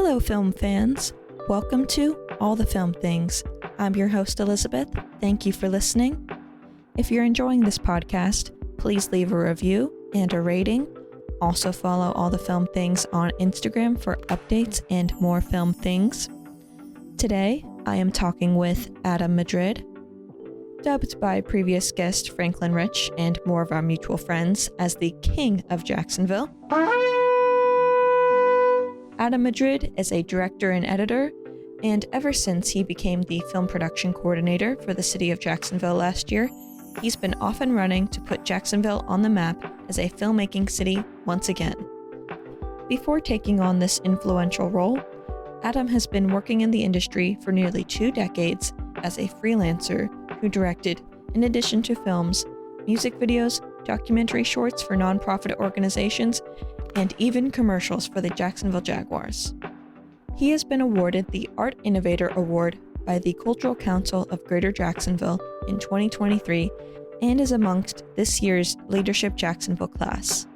Hello, film fans. Welcome to All the Film Things. I'm your host, Elizabeth. Thank you for listening. If you're enjoying this podcast, please leave a review and a rating. Also follow All the Film Things on Instagram for updates and more film things. Today, I am talking with Adam Madrid, dubbed by previous guest Franklin Rich and more of our mutual friends as the King of Jacksonville. Adam Madrid is a director and editor, and ever since he became the film production coordinator for the City of Jacksonville last year, he's been off and running to put Jacksonville on the map as a filmmaking city once again. Before taking on this influential role, Adam has been working in the industry for nearly 2 decades as a freelancer who directed, in addition to films, music videos, documentary shorts for nonprofit organizations, and even commercials for the Jacksonville Jaguars. He has been awarded the Art Innovator Award by the Cultural Council of Greater Jacksonville in 2023 and is amongst this year's Leadership Jacksonville class.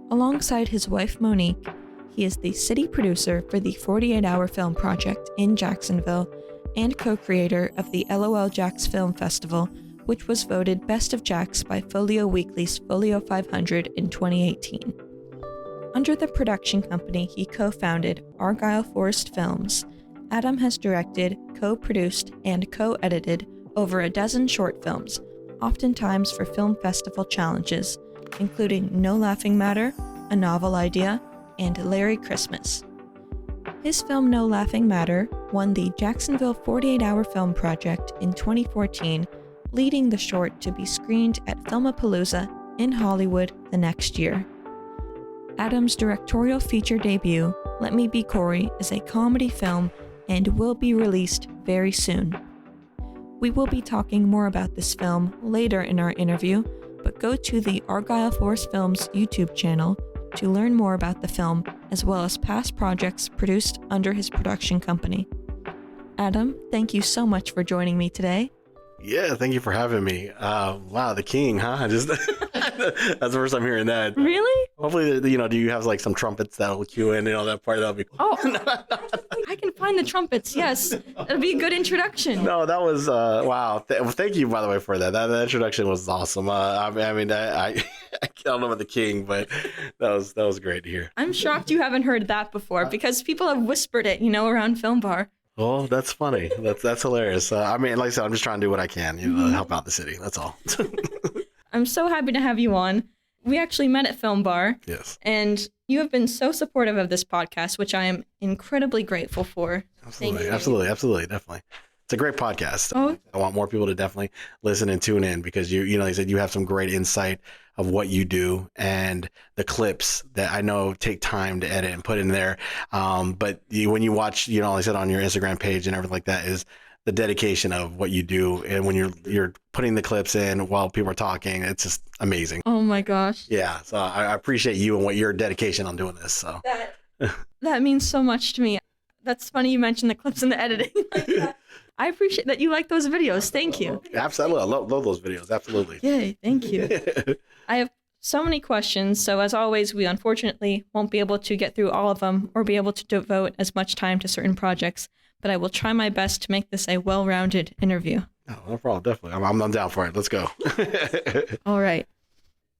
Alongside his wife Monique, he is the city producer for the 48-hour film project in Jacksonville and co-creator of the LOL Jacksonville Film Festival, which was voted Best of Jacks by Folio Weekly's Folio 500 in 2018. Under the production company he co-founded, Argyle Forest Films, Adam has directed, co-produced, and co-edited over a dozen short films, oftentimes for film festival challenges, including No Laughing Matter, A Novel Idea, and Larry Christmas. His film No Laughing Matter won the Jacksonville 48-hour film project in 2014, leading the short to be screened at Filmapalooza in Hollywood the next year. Adam's directorial feature debut, Let Me Be Corey, is a comedy film and will be released very soon. We will be talking more about this film later in our interview, but go to the Argyle Forest Films YouTube channel to learn more about the film as well as past projects produced under his production company. Adam, thank you so much for joining me today. Yeah, thank you for having me. Wow, the king, huh? Just that's the first time hearing that. Really? Hopefully, do you have like some trumpets that'll cue in, that part? That'll be cool. Oh, I can find the trumpets. Yes, that'd be a good introduction. No, that was wow. Thank you, by the way, for that. That introduction was awesome. I don't know about the king, but that was great to hear. I'm shocked you haven't heard that before because people have whispered it, around Film Bar. Oh, that's funny. That's hilarious. Like I said, I'm just trying to do what I can, to help out the city. That's all. I'm so happy to have you on. We actually met at Film Bar. Yes. And you have been so supportive of this podcast, which I am incredibly grateful for. Absolutely, definitely. It's a great podcast. Oh. I want more people to definitely listen and tune in because you like I said, you have some great insight of what you do and the clips that I know take time to edit and put in there. But when you watch, like I said, on your Instagram page and everything like that is the dedication of what you do. And when you're putting the clips in while people are talking, it's just amazing. Oh my gosh. Yeah. So I appreciate you and what your dedication on doing this. So that means so much to me. That's funny you mentioned the clips and the editing. I appreciate that you like those videos. Thank you. Absolutely. I love those videos. Absolutely. Yay. Thank you. I have so many questions. So as always, we unfortunately won't be able to get through all of them or be able to devote as much time to certain projects, but I will try my best to make this a well-rounded interview. No problem. Definitely. I'm down for it. Let's go. All right.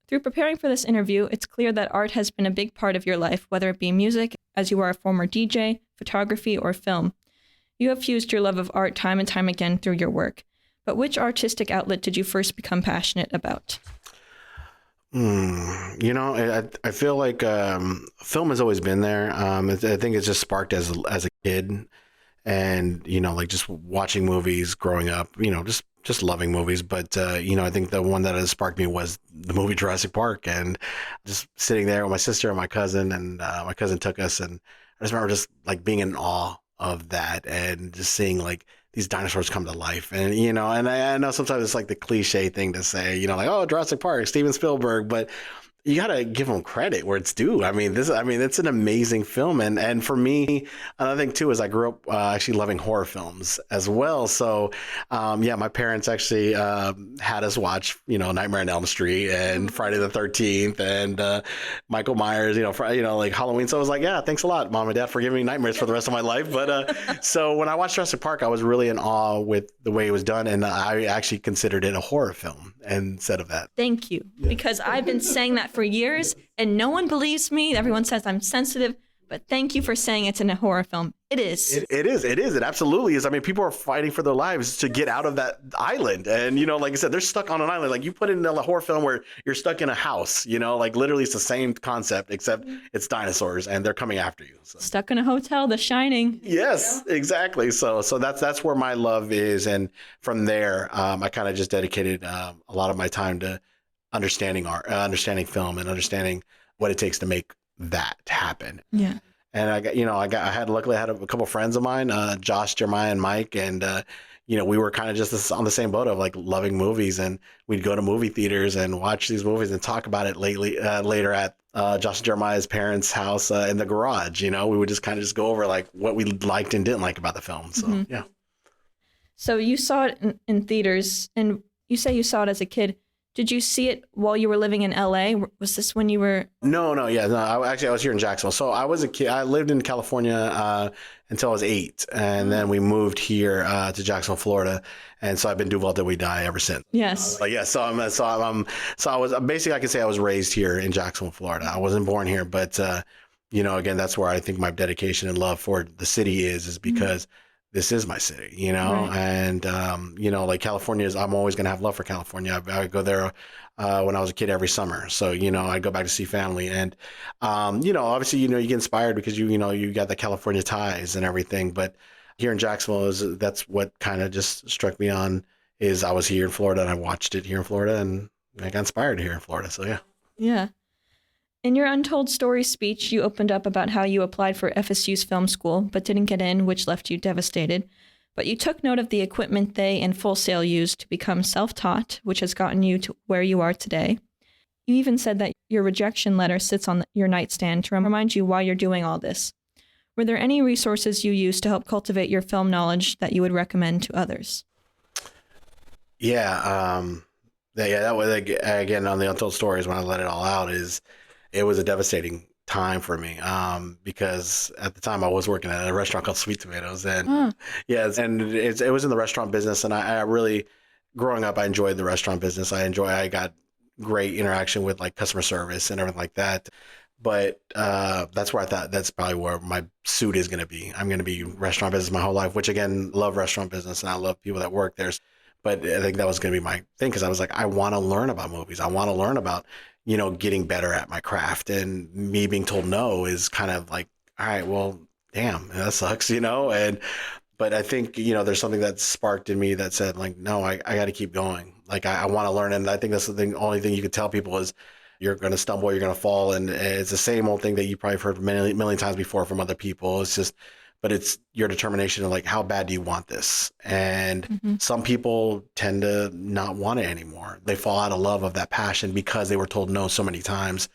Through preparing for this interview, it's clear that art has been a big part of your life, whether it be music, as you are a former DJ, photography, or film. You have fused your love of art time and time again through your work. But which artistic outlet did you first become passionate about? I feel like film has always been there. I think it's just sparked as a kid, and like just watching movies growing up. Just loving movies. But I think the one that has sparked me was the movie Jurassic Park, and just sitting there with my sister and my cousin, and my cousin took us, and I just remember just like being in awe of that and just seeing like these dinosaurs come to life. And and I know sometimes it's like the cliche thing to say, like, oh, Jurassic Park, Steven Spielberg, but you got to give them credit where it's due. I mean, it's an amazing film. And for me, another thing too, is I grew up actually loving horror films as well. So, my parents actually had us watch, Nightmare on Elm Street and Friday the 13th and Michael Myers, like Halloween. So I was like, yeah, thanks a lot, Mom and Dad, for giving me nightmares for the rest of my life. But so when I watched Jurassic Park, I was really in awe with the way it was done. And I actually considered it a horror film instead of that. Thank you. Yeah. Because I've been saying that for years and no one believes me. Everyone says I'm sensitive, but thank you for saying it's in a horror film. It is. It is. It absolutely is. I mean, people are fighting for their lives to get out of that island. And, like I said, they're stuck on an island. Like you put it in a horror film where you're stuck in a house, like literally it's the same concept, except it's dinosaurs and they're coming after you. So. Stuck in a hotel, The Shining. Yes, exactly. So that's where my love is. And from there, I kind of just dedicated a lot of my time to understanding art, understanding film and understanding what it takes to make that happen. Yeah. And luckily I had a couple of friends of mine, Josh, Jeremiah, and Mike. And, we were kind of just on the same boat of like loving movies, and we'd go to movie theaters and watch these movies and talk about it later at Josh and Jeremiah's parents' house in the garage. We would just kind of go over like what we liked and didn't like about the film. So, yeah. So you saw it in theaters, and you say you saw it as a kid. Did you see it while you were living in LA? Was this when you were? No. I was here in Jacksonville. So I was a kid. I lived in California until I was 8, and then we moved here to Jacksonville, Florida, and so I've been do well till we die ever since. Yes. So I was basically, I can say I was raised here in Jacksonville, Florida. I wasn't born here, but again, that's where I think my dedication and love for the city is because. This is my city, right. And, like California I'm always going to have love for California. I would go there when I was a kid every summer. So, I'd go back to see family and, obviously, you get inspired because, you got the California ties and everything. But here in Jacksonville, that's what kind of just struck me on is I was here in Florida and I watched it here in Florida and I got inspired here in Florida. So, yeah. Yeah. In your Untold Stories speech, you opened up about how you applied for FSU's film school, but didn't get in, which left you devastated. But you took note of the equipment they and Full Sail used to become self-taught, which has gotten you to where you are today. You even said that your rejection letter sits on your nightstand to remind you why you're doing all this. Were there any resources you used to help cultivate your film knowledge that you would recommend to others? Yeah, that was, again, on the Untold Stories, when I let it all out, it was a devastating time for me because at the time I was working at a restaurant called Sweet Tomatoes, and it was in the restaurant business, and I really, growing up, I enjoyed the restaurant business. I got great interaction with like customer service and everything like that. But that's where I thought that's probably where my suit is going to be. I'm going to be restaurant business my whole life, which again, love restaurant business and I love people that work there. But I think that was going to be my thing because I was like, I want to learn about movies. I want to learn about getting better at my craft, and me being told no is kind of like, all right, well, damn, that sucks, but I think, there's something that sparked in me that said like, no, I got to keep going. Like, I want to learn. And I think that's the only thing you can tell people is you're going to stumble, you're going to fall. And it's the same old thing that you probably have heard million times before from other people. It's just, but it's your determination of like, how bad do you want this? And some people tend to not want it anymore. They fall out of love of that passion because they were told no so many times.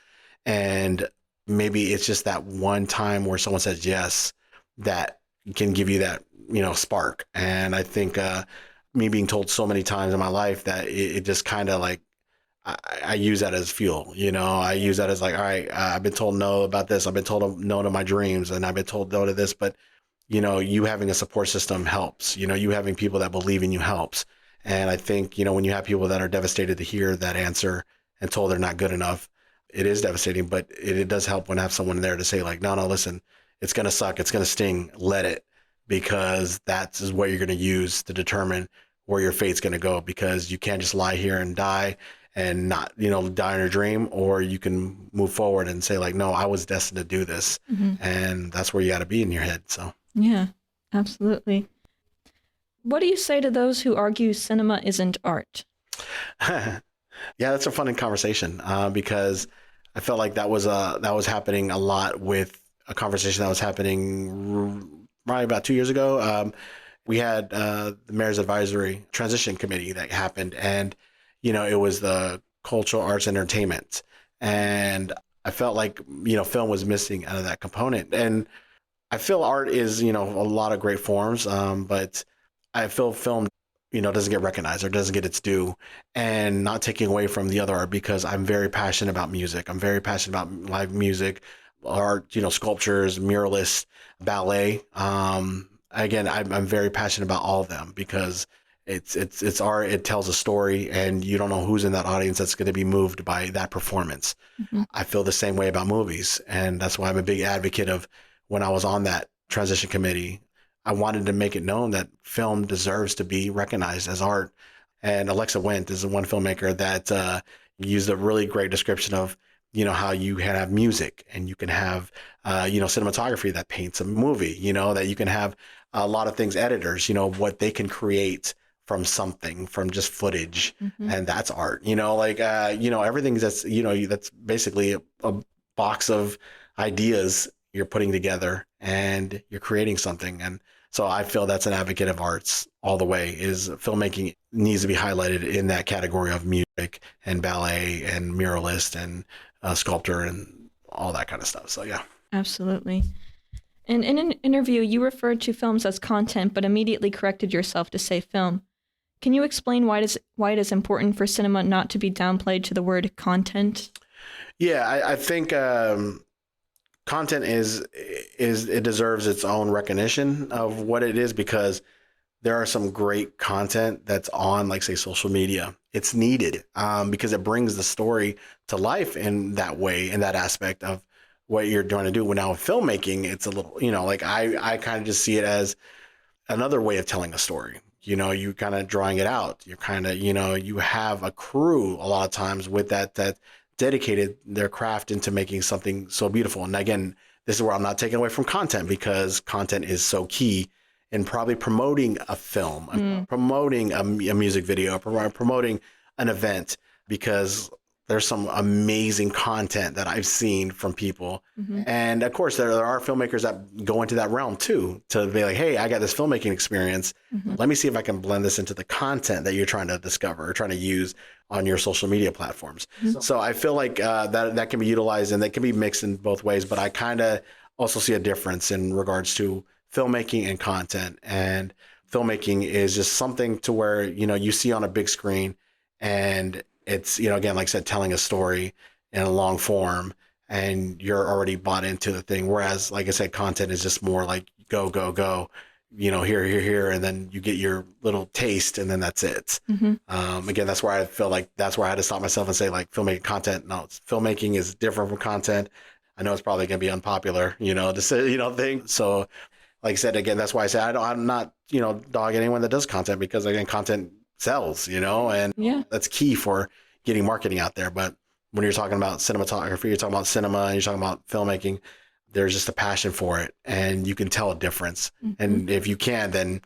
And maybe it's just that one time where someone says yes, that can give you that, spark. And I think me being told so many times in my life that it just kind of like, I use that as fuel, I use that as like, all right, I've been told no about this. I've been told no to my dreams, and I've been told no to this, but you having a support system helps, you having people that believe in you helps. And I think, when you have people that are devastated to hear that answer and told they're not good enough, it is devastating, but it does help when I have someone there to say like, no, listen, it's going to suck. It's going to sting. Let it, because that's what you're going to use to determine where your fate's going to go, because you can't just lie here and die and not, die in your dream, or you can move forward and say like, no, I was destined to do this. And that's where you got to be in your head. So. Yeah, absolutely. What do you say to those who argue cinema isn't art? Yeah, that's a fun conversation because I felt like that was happening a lot with a conversation that was happening probably about 2 years ago. We had the Mayor's Advisory Transition Committee that happened, and it was the cultural arts and entertainment. And I felt like, film was missing out of that component. And I feel art is, a lot of great forms, but I feel film, doesn't get recognized or doesn't get its due, and not taking away from the other art, because I'm very passionate about music. I'm very passionate about live music, art, sculptures, muralists, ballet. Again, I'm very passionate about all of them because it's art. It tells a story, and you don't know who's in that audience that's going to be moved by that performance. Mm-hmm. I feel the same way about movies, and that's why I'm a big advocate of, when I was on that transition committee, I wanted to make it known that film deserves to be recognized as art. And Alexa Wendt is the one filmmaker that used a really great description of, how you can have music and you can have, cinematography that paints a movie, that you can have a lot of things, editors, what they can create from something, from just footage. Mm-hmm. And that's art, everything that's basically a box of ideas you're putting together and you're creating something. And so I feel that's an advocate of arts all the way, is filmmaking needs to be highlighted in that category of music and ballet and muralist and sculptor and all that kind of stuff. So, yeah. Absolutely. And in an interview, you referred to films as content, but immediately corrected yourself to say film. Can you explain why it is important for cinema not to be downplayed to the word content? Yeah, I think content is it deserves its own recognition of what it is, because there are some great content that's on, like, say, social media. It's needed because it brings the story to life in that way, in that aspect of what you're trying to do. When now with filmmaking, it's a little, I kind of just see it as another way of telling a story. You kind of drawing it out. You're kind of, you have a crew a lot of times with that dedicated their craft into making something so beautiful. And again, this is where I'm not taking away from content, because content is so key in probably promoting a film, promoting a music video, promoting an event, because there's some amazing content that I've seen from people. Mm-hmm. And of course, there are filmmakers that go into that realm too, to be like, hey, I got this filmmaking experience. Mm-hmm. Let me see if I can blend this into the content that you're trying to discover or trying to use on your social media platforms. Mm-hmm. So I feel like that can be utilized, and that can be mixed in both ways. But I kind of also see a difference in regards to filmmaking and content. And filmmaking is just something to where, you see on a big screen, and it's, again, like I said, telling a story in a long form, and you're already bought into the thing. Whereas, like I said, content is just more like go, here, and then you get your little taste, and then that's it. Mm-hmm. Again, that's where I feel like that's where I had to stop myself and say, like, filmmaking content. No, filmmaking is different from content. I know it's probably going to be unpopular, to say, thing. So, like I said, again, that's why I say I'm not, dogging anyone that does content, because, again, content sells, and that's key for getting marketing out there. But when you're talking about cinematography, you're talking about cinema, and you're talking about filmmaking, there's just a passion for it, and you can tell a difference. Mm-hmm. And if you can, then,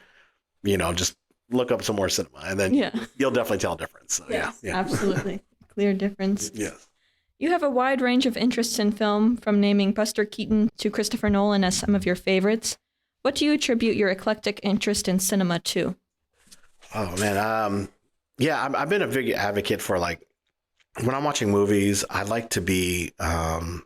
just look up some more cinema, and then you'll definitely tell a difference. So, yes, yeah, absolutely. Clear difference. Yes. You have a wide range of interests in film, from naming Buster Keaton to Christopher Nolan as some of your favorites. What do you attribute your eclectic interest in cinema to? Oh, man. I've been a big advocate for, like, when I'm watching movies, I like to be, I'm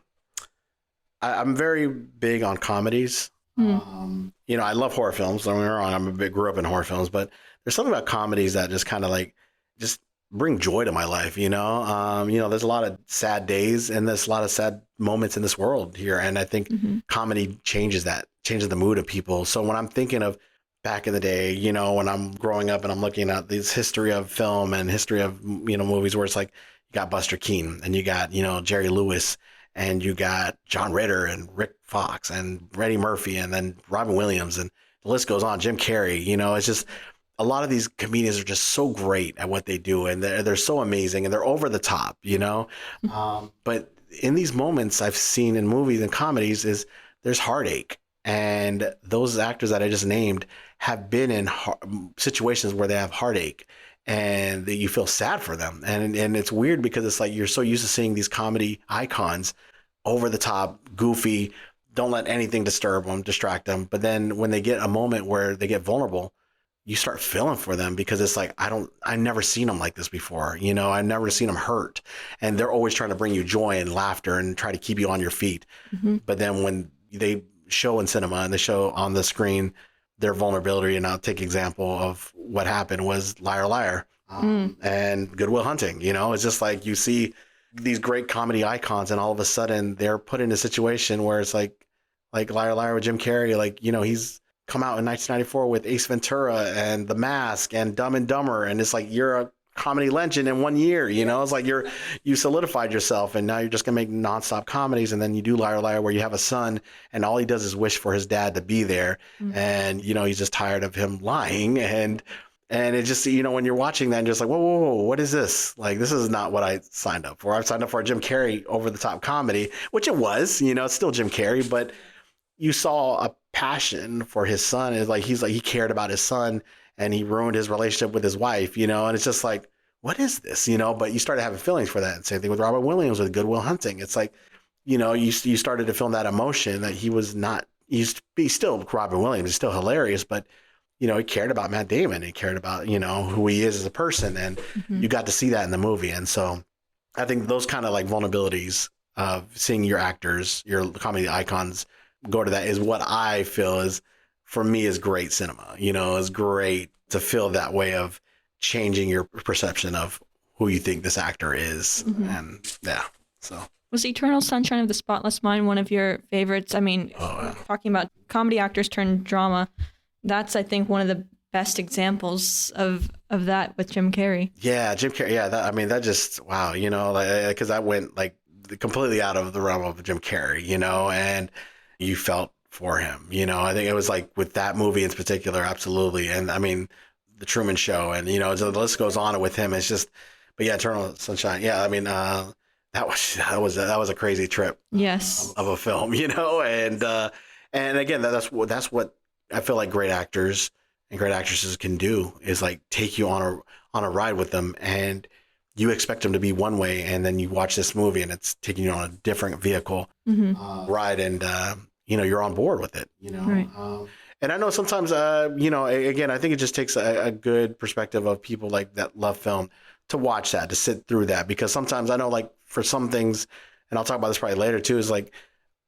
very big on comedies. Mm. I love horror films. Don't get me wrong, grew up in horror films, but there's something about comedies that just kind of like, just bring joy to my life. There's a lot of sad days, and there's a lot of sad moments in this world here. And I think comedy changes the mood of people. So when I'm thinking of back in the day, when I'm growing up and I'm looking at this history of film and history of, movies, where it's like, you got Buster Keaton, and you got, Jerry Lewis, and you got John Ritter and Rick Fox and Eddie Murphy, and then Robin Williams, and the list goes on, Jim Carrey. It's just, a lot of these comedians are just so great at what they do, and they're so amazing, and they're over the top, but in these moments I've seen in movies and comedies is there's heartache. And those actors that I just named have been in situations where they have heartache, and that you feel sad for them. And it's weird, because it's like you're so used to seeing these comedy icons, over the top, goofy, don't let anything distract them. But then when they get a moment where they get vulnerable, you start feeling for them because it's like, I never seen them like this before. You know, I've never seen them hurt, and they're always trying to bring you joy and laughter and try to keep you on your feet. But then when they show in cinema and they show on the screen their vulnerability, and I'll take example of what happened was Liar Liar and Good Will Hunting. You know, it's just like you see these great comedy icons, and all of a sudden they're put in a situation where it's like Liar Liar with Jim Carrey, like, you know, he's come out in 1994 with Ace Ventura and The Mask and Dumb and Dumber, and it's like you're a comedy legend in 1 year. You know, it's like you solidified yourself, and now you're just gonna make nonstop comedies. And then you do Liar Liar, where you have a son, and all he does is wish for his dad to be there, and you know he's just tired of him lying, and it just, you know, when you're watching that, and just like, whoa, what is this? Like, this is not what I signed up for. I've signed up for a Jim Carrey over the top comedy, which it was. You know, it's still Jim Carrey, but you saw a passion for his son. It's like he cared about his son, and he ruined his relationship with his wife, you know, and it's just like, what is this, you know? But you started having feelings for that. And same thing with Robert Williams with Good Will Hunting. It's like, you know, you started to feel that emotion that he was not, he's still Robert Williams, he's still hilarious, but, you know, he cared about Matt Damon. He cared about, you know, who he is as a person. And you got to see that in the movie. And so I think those kind of like vulnerabilities of seeing your actors, your comedy icons go to that is what I feel is, for me, is great cinema. You know, is great to feel that way of changing your perception of who you think this actor is. And yeah, so. Was Eternal Sunshine of the Spotless Mind one of your favorites? I mean, talking about comedy actors turn drama, that's, I think, one of the best examples of that with Jim Carrey. Yeah, Jim Carrey. Yeah, that just, wow, you know, because I went like completely out of the realm of Jim Carrey, you know, and you felt for him, you know. I think it was like with that movie in particular, absolutely. And I mean, The Truman Show, and, you know, the list goes on with him. It's just, but yeah, Eternal Sunshine. Yeah, I mean, that was a crazy trip. Yes. Of a film, you know, and again, that's what I feel like great actors and great actresses can do, is like take you on a ride with them, and you expect them to be one way, and then you watch this movie and it's taking you on a different vehicle ride, and you know, you're on board with it, you know. Right. And I know sometimes, you know, again, I think it just takes a good perspective of people like that love film to watch that, to sit through that, because sometimes I know, like, for some things, and I'll talk about this probably later too, is like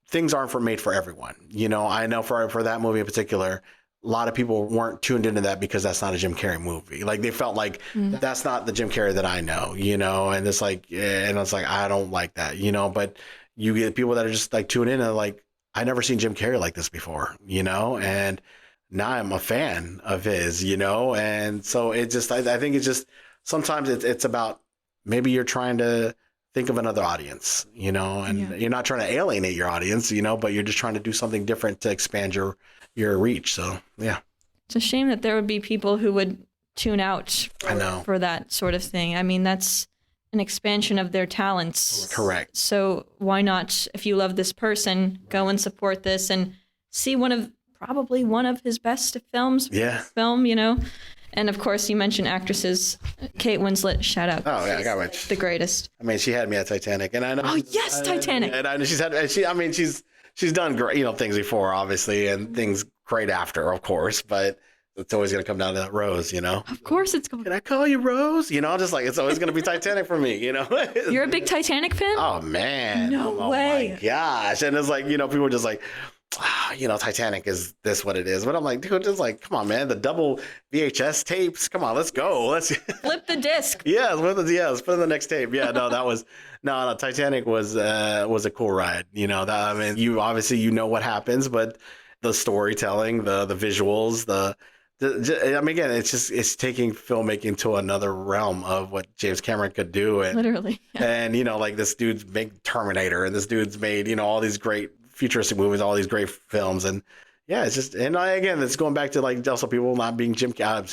things aren't made for everyone. You know, I know for that movie in particular, a lot of people weren't tuned into that because that's not a Jim Carrey movie. Like, they felt like that's not the Jim Carrey that I know, you know, and it's like, and it's like, I don't like that, you know. But you get people that are just like tuned in and like, I never seen Jim Carrey like this before, you know, and now I'm a fan of his, you know. And so it just, I think it's just, sometimes it's about, maybe you're trying to think of another audience, you know, and you're not trying to alienate your audience, you know, but you're just trying to do something different to expand your reach. So, yeah. It's a shame that there would be people who would tune out for that sort of thing. I mean, that's an expansion of their talents. Correct. So why not, if you love this person, go and support this and see probably one of his best films. Yeah. Film, you know. And of course, you mentioned actresses. Kate Winslet, shout out. Oh yeah, I got it. The greatest. I mean, she had me at Titanic, and I know. Oh yes, Titanic. And I know she's done great, you know, things before, obviously, and things great after, of course, but it's always going to come down to Rose, you know? Of course it's going. Can I call you Rose? You know, just like, it's always going to be Titanic for me, you know? You're a big Titanic fan? Oh, man. No way. Oh, my gosh. And it's like, you know, people are just like, you know, Titanic is this what it is. But I'm like, dude, just like, come on, man. The double VHS tapes. Come on, let's go. Let's flip the disc. Yeah, let's put in the next tape. Yeah, no, that was no. Titanic was a cool ride. You know, I mean, you obviously, you know what happens, but the storytelling, the visuals, I mean, again, it's taking filmmaking to another realm of what James Cameron could do. And, literally. Yeah. And, you know, like, this dude's made Terminator, and this dude's made, you know, all these great futuristic movies, all these great films. And yeah, it's just, and again, it's going back to like also people not being James Cameron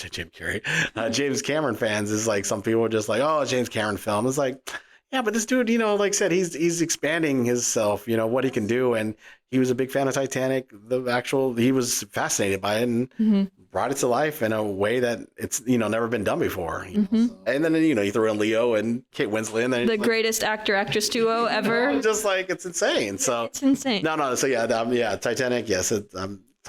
fans, is like, some people are just like, oh, James Cameron film. It's like, yeah, but this dude, you know, like I said, he's expanding himself, you know, what he can do. And he was a big fan of Titanic. He was fascinated by it and brought it to life in a way that it's, you know, never been done before. You know? And then, you know, you throw in Leo and Kate Winslet, and then the greatest actor-actress duo ever. Just like, it's insane. So it's insane. No. So yeah, Titanic. Yes,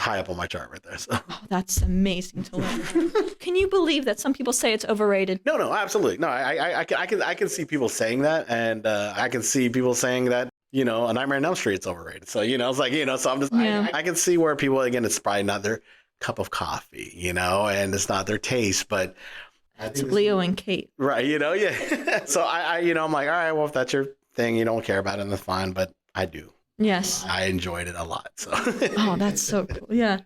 high up on my chart right there. So. Oh, that's amazing to learn. Can you believe that some people say it's overrated? No, absolutely. No, I can see people saying that, and I can see people saying that, A Nightmare on Elm Street's overrated. So, it's like, so I'm just, I can see where people, again, it's probably not their cup of coffee, and it's not their taste, but it's Leo and Kate. Right, yeah. So I'm like, all right, well, if that's your thing, you don't care about it, that's fine, but I do. Yes. I enjoyed it a lot. So. Oh, that's so cool. Yeah.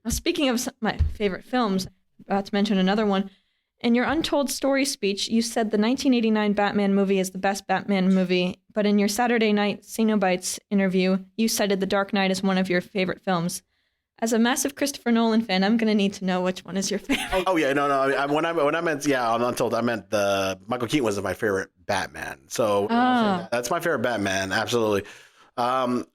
Now, speaking of my favorite films, I'm about to mention another one. In your Untold Story speech, you said the 1989 Batman movie is the best Batman movie, but in your Saturday Night Cenobites interview, you cited The Dark Knight as one of your favorite films. As a massive Christopher Nolan fan, I'm going to need to know which one is your favorite. Oh, yeah, no. When I meant, on Untold, I meant Michael Keaton was my favorite Batman. So that's my favorite Batman, absolutely. I'll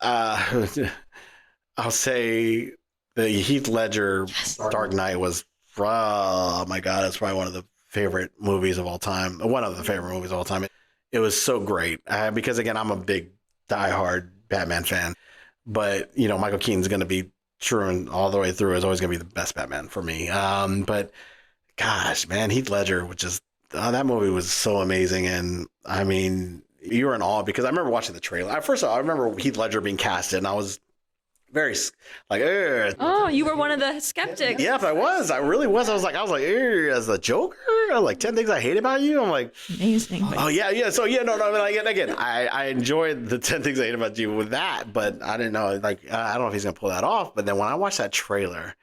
say the Heath Ledger Dark Knight was, oh my God, it's probably one of the favorite movies of all time. One of the favorite movies of all time. It was so great because, again, I'm a big diehard Batman fan. But, Michael Keaton's going to be true and all the way through is always going to be the best Batman for me. But gosh, man, Heath Ledger, that movie was so amazing. And I mean, you were in awe because I remember watching the trailer. First of all, I remember Heath Ledger being casted, and I was very like, ugh. Oh, you were one of the skeptics. Yeah, I was. I really was. I was like, as the Joker, like 10 Things I Hate About You. I'm like, amazing. Oh yeah. So no. I mean, again, I enjoyed the 10 Things I Hate About You with that, but I didn't know. Like, I don't know if he's gonna pull that off. But then when I watched that trailer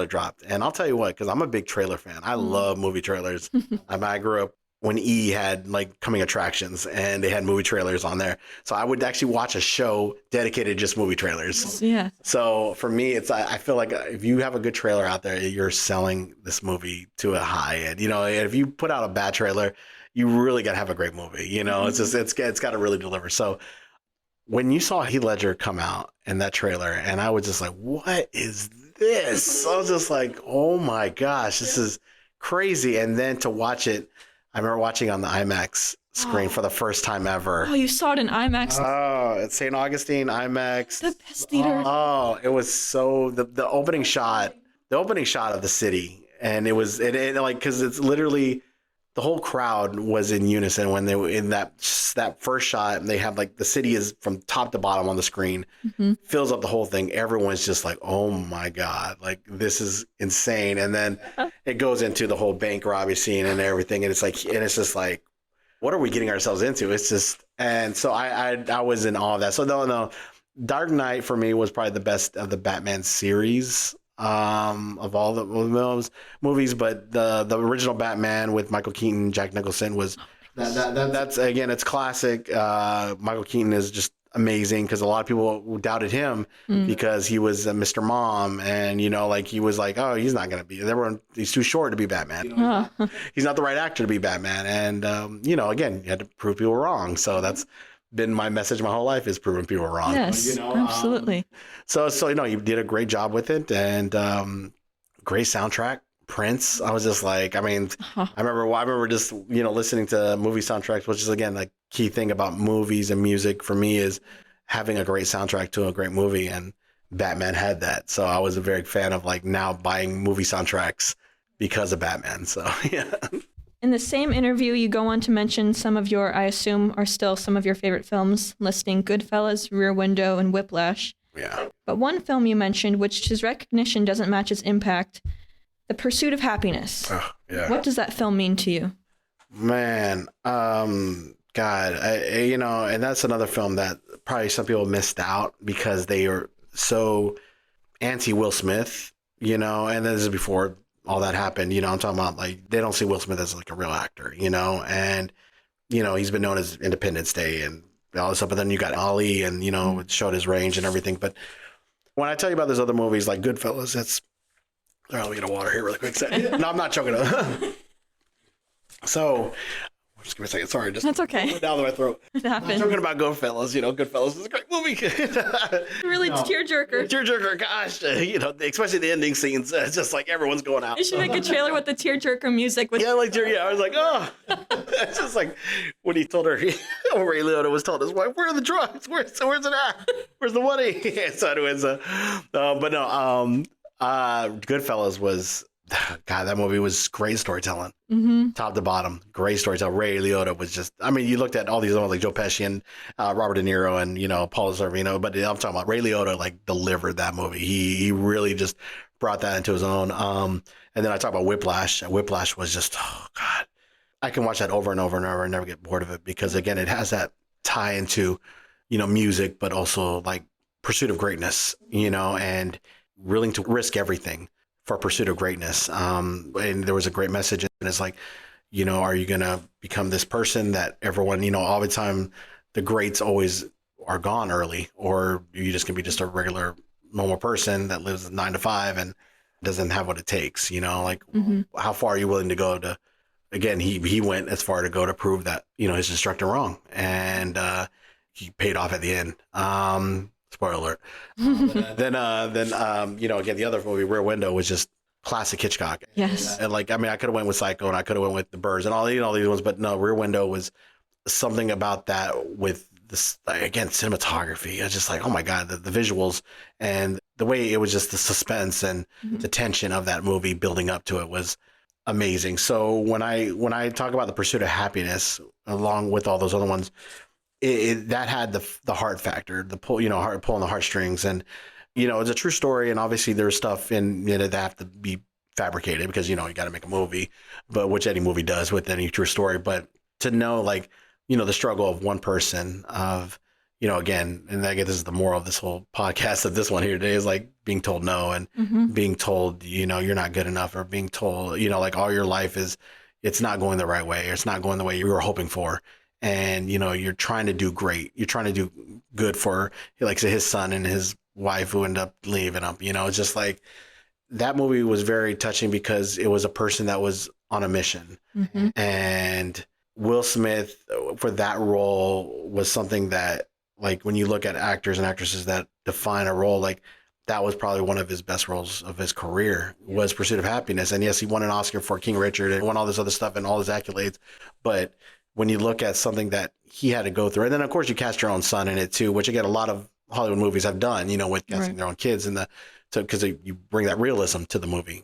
dropped, and I'll tell you what, because I'm a big trailer fan. I love movie trailers. I grew up when E had like coming attractions and they had movie trailers on there. So I would actually watch a show dedicated to just movie trailers. Yeah. So for me, I feel like if you have a good trailer out there, you're selling this movie to a high end. If you put out a bad trailer, you really got to have a great movie. It's just, it's got to really deliver. So when you saw Heath Ledger come out in that trailer, and I was just like, what is this? I was just like, oh my gosh, this is crazy. And then to watch it, I remember watching on the IMAX screen for the first time ever. Oh, you saw it in IMAX? Oh, it's St. Augustine IMAX. The best theater. Oh, it was so the opening shot of the city, and it was like because it's literally the whole crowd was in unison when they were in that first shot, and they have like the city is from top to bottom on the screen, fills up the whole thing. Everyone's just like, oh my God, like this is insane. And then it goes into the whole bank robbery scene and everything, and it's just like, what are we getting ourselves into? It's just, and so I was in awe of that. So no, Dark Knight for me was probably the best of the Batman series. Of all the movies, but the original Batman with Michael Keaton, Jack Nicholson was that's again, it's classic. Michael Keaton is just amazing because a lot of people doubted him because he was Mr. Mom, and he was like, oh, he's not gonna be. He's too short to be Batman. He's not the right actor to be Batman, and again, you had to prove people wrong. So that's been my message my whole life, is proving people wrong. Yes, absolutely. So you did a great job with it, and great soundtrack. Prince, I was just like, I mean, I remember just listening to movie soundtracks, which is again like key thing about movies and music for me is having a great soundtrack to a great movie, and Batman had that. So I was a very fan of like now buying movie soundtracks because of Batman. So yeah. In the same interview, you go on to mention some of your, I assume, are still some of your favorite films, listing Goodfellas, Rear Window, and Whiplash. Yeah. But one film you mentioned, which his recognition doesn't match its impact, The Pursuit of Happiness. Oh, yeah. What does that film mean to you? Man, God, and that's another film that probably some people missed out because they are so anti Will Smith, and this is before all that happened, I'm talking about like, they don't see Will Smith as like a real actor, and, he's been known as Independence Day and all this stuff, but then you got Ali and, it showed his range and everything. But when I tell you about those other movies like Goodfellas, let me get a water here really quick. No, I'm not choking up. So Just give me a second. Sorry, just That's okay. down my throat. It happens. Talking about Goodfellas, Goodfellas is a great movie. Really tearjerker. Tearjerker, gosh, especially the ending scenes. It's just like everyone's going out. They should make a trailer with the tearjerker music. I was like, oh, it's just like when he told her, Ray Liotta was telling his wife, "Where are the drugs? Where's it at? Where's the money?" So anyways, Goodfellas was. God, that movie was great storytelling, top to bottom, great storytelling. Ray Liotta was just, you looked at all these ones like Joe Pesci and Robert De Niro and, Paul Sorvino, but I'm talking about Ray Liotta, like, delivered that movie. He really just brought that into his own. And then I talk about Whiplash. Whiplash was just, oh, God. I can watch that over and over and over and never get bored of it because, again, it has that tie into, music, but also, like, pursuit of greatness, and willing to risk everything for pursuit of greatness. And there was a great message. And it's like, are you going to become this person that everyone, all the time, the greats always are gone early, or are you just going to be just a regular normal person that lives 9 to 5 and doesn't have what it takes, how far are you willing to go to, again, he went as far to go to prove that, his instructor wrong. And he paid off at the end. Spoiler alert. Then again, the other movie, Rear Window, was just classic Hitchcock. Yes. And I could have went with Psycho, and I could have went with The Birds and all these ones, but no, Rear Window was something about that with this, again, cinematography. It's just like, oh my God, the visuals and the way it was, just the suspense and the tension of that movie building up to it was amazing. So when I talk about The Pursuit of Happiness, along with all those other ones, that had the heart factor, the pull, pulling the heartstrings, and it's a true story. And obviously there's stuff in it that have to be fabricated because you got to make a movie, but which any movie does with any true story. But to know, like, the struggle of one person, of again, and I guess this is the moral of this whole podcast of this one here today, is like being told no, and being told you're not good enough, or being told like all your life it's not going the right way, or it's not going the way you were hoping for. And, you're trying to do great. You're trying to do good for, like, say, his son and his wife who end up leaving him. It's just like that movie was very touching because it was a person that was on a mission. And Will Smith, for that role, was something that, like, when you look at actors and actresses that define a role, like, that was probably one of his best roles of his career, was Pursuit of Happiness. And yes, he won an Oscar for King Richard and won all this other stuff and all his accolades. But when you look at something that he had to go through, and then of course you cast your own son in it too, which again, a lot of Hollywood movies have done, with casting their own kids because you bring that realism to the movie.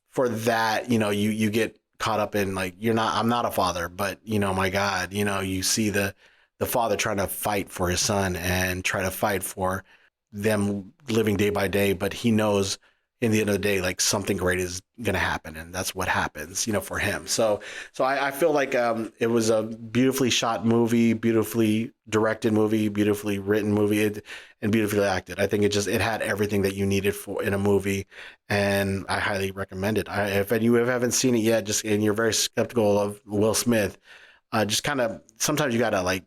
For that, you get caught up in, like, I'm not a father, but my God, you see the father trying to fight for his son and try to fight for them living day by day, but he knows in the end of the day, like, something great is going to happen. And that's what happens, for him. So I feel like it was a beautifully shot movie, beautifully directed movie, beautifully written movie, and beautifully acted. I think it had everything that you needed in a movie. And I highly recommend it. If you haven't seen it yet, and you're very skeptical of Will Smith, just kind of, sometimes you got to, like,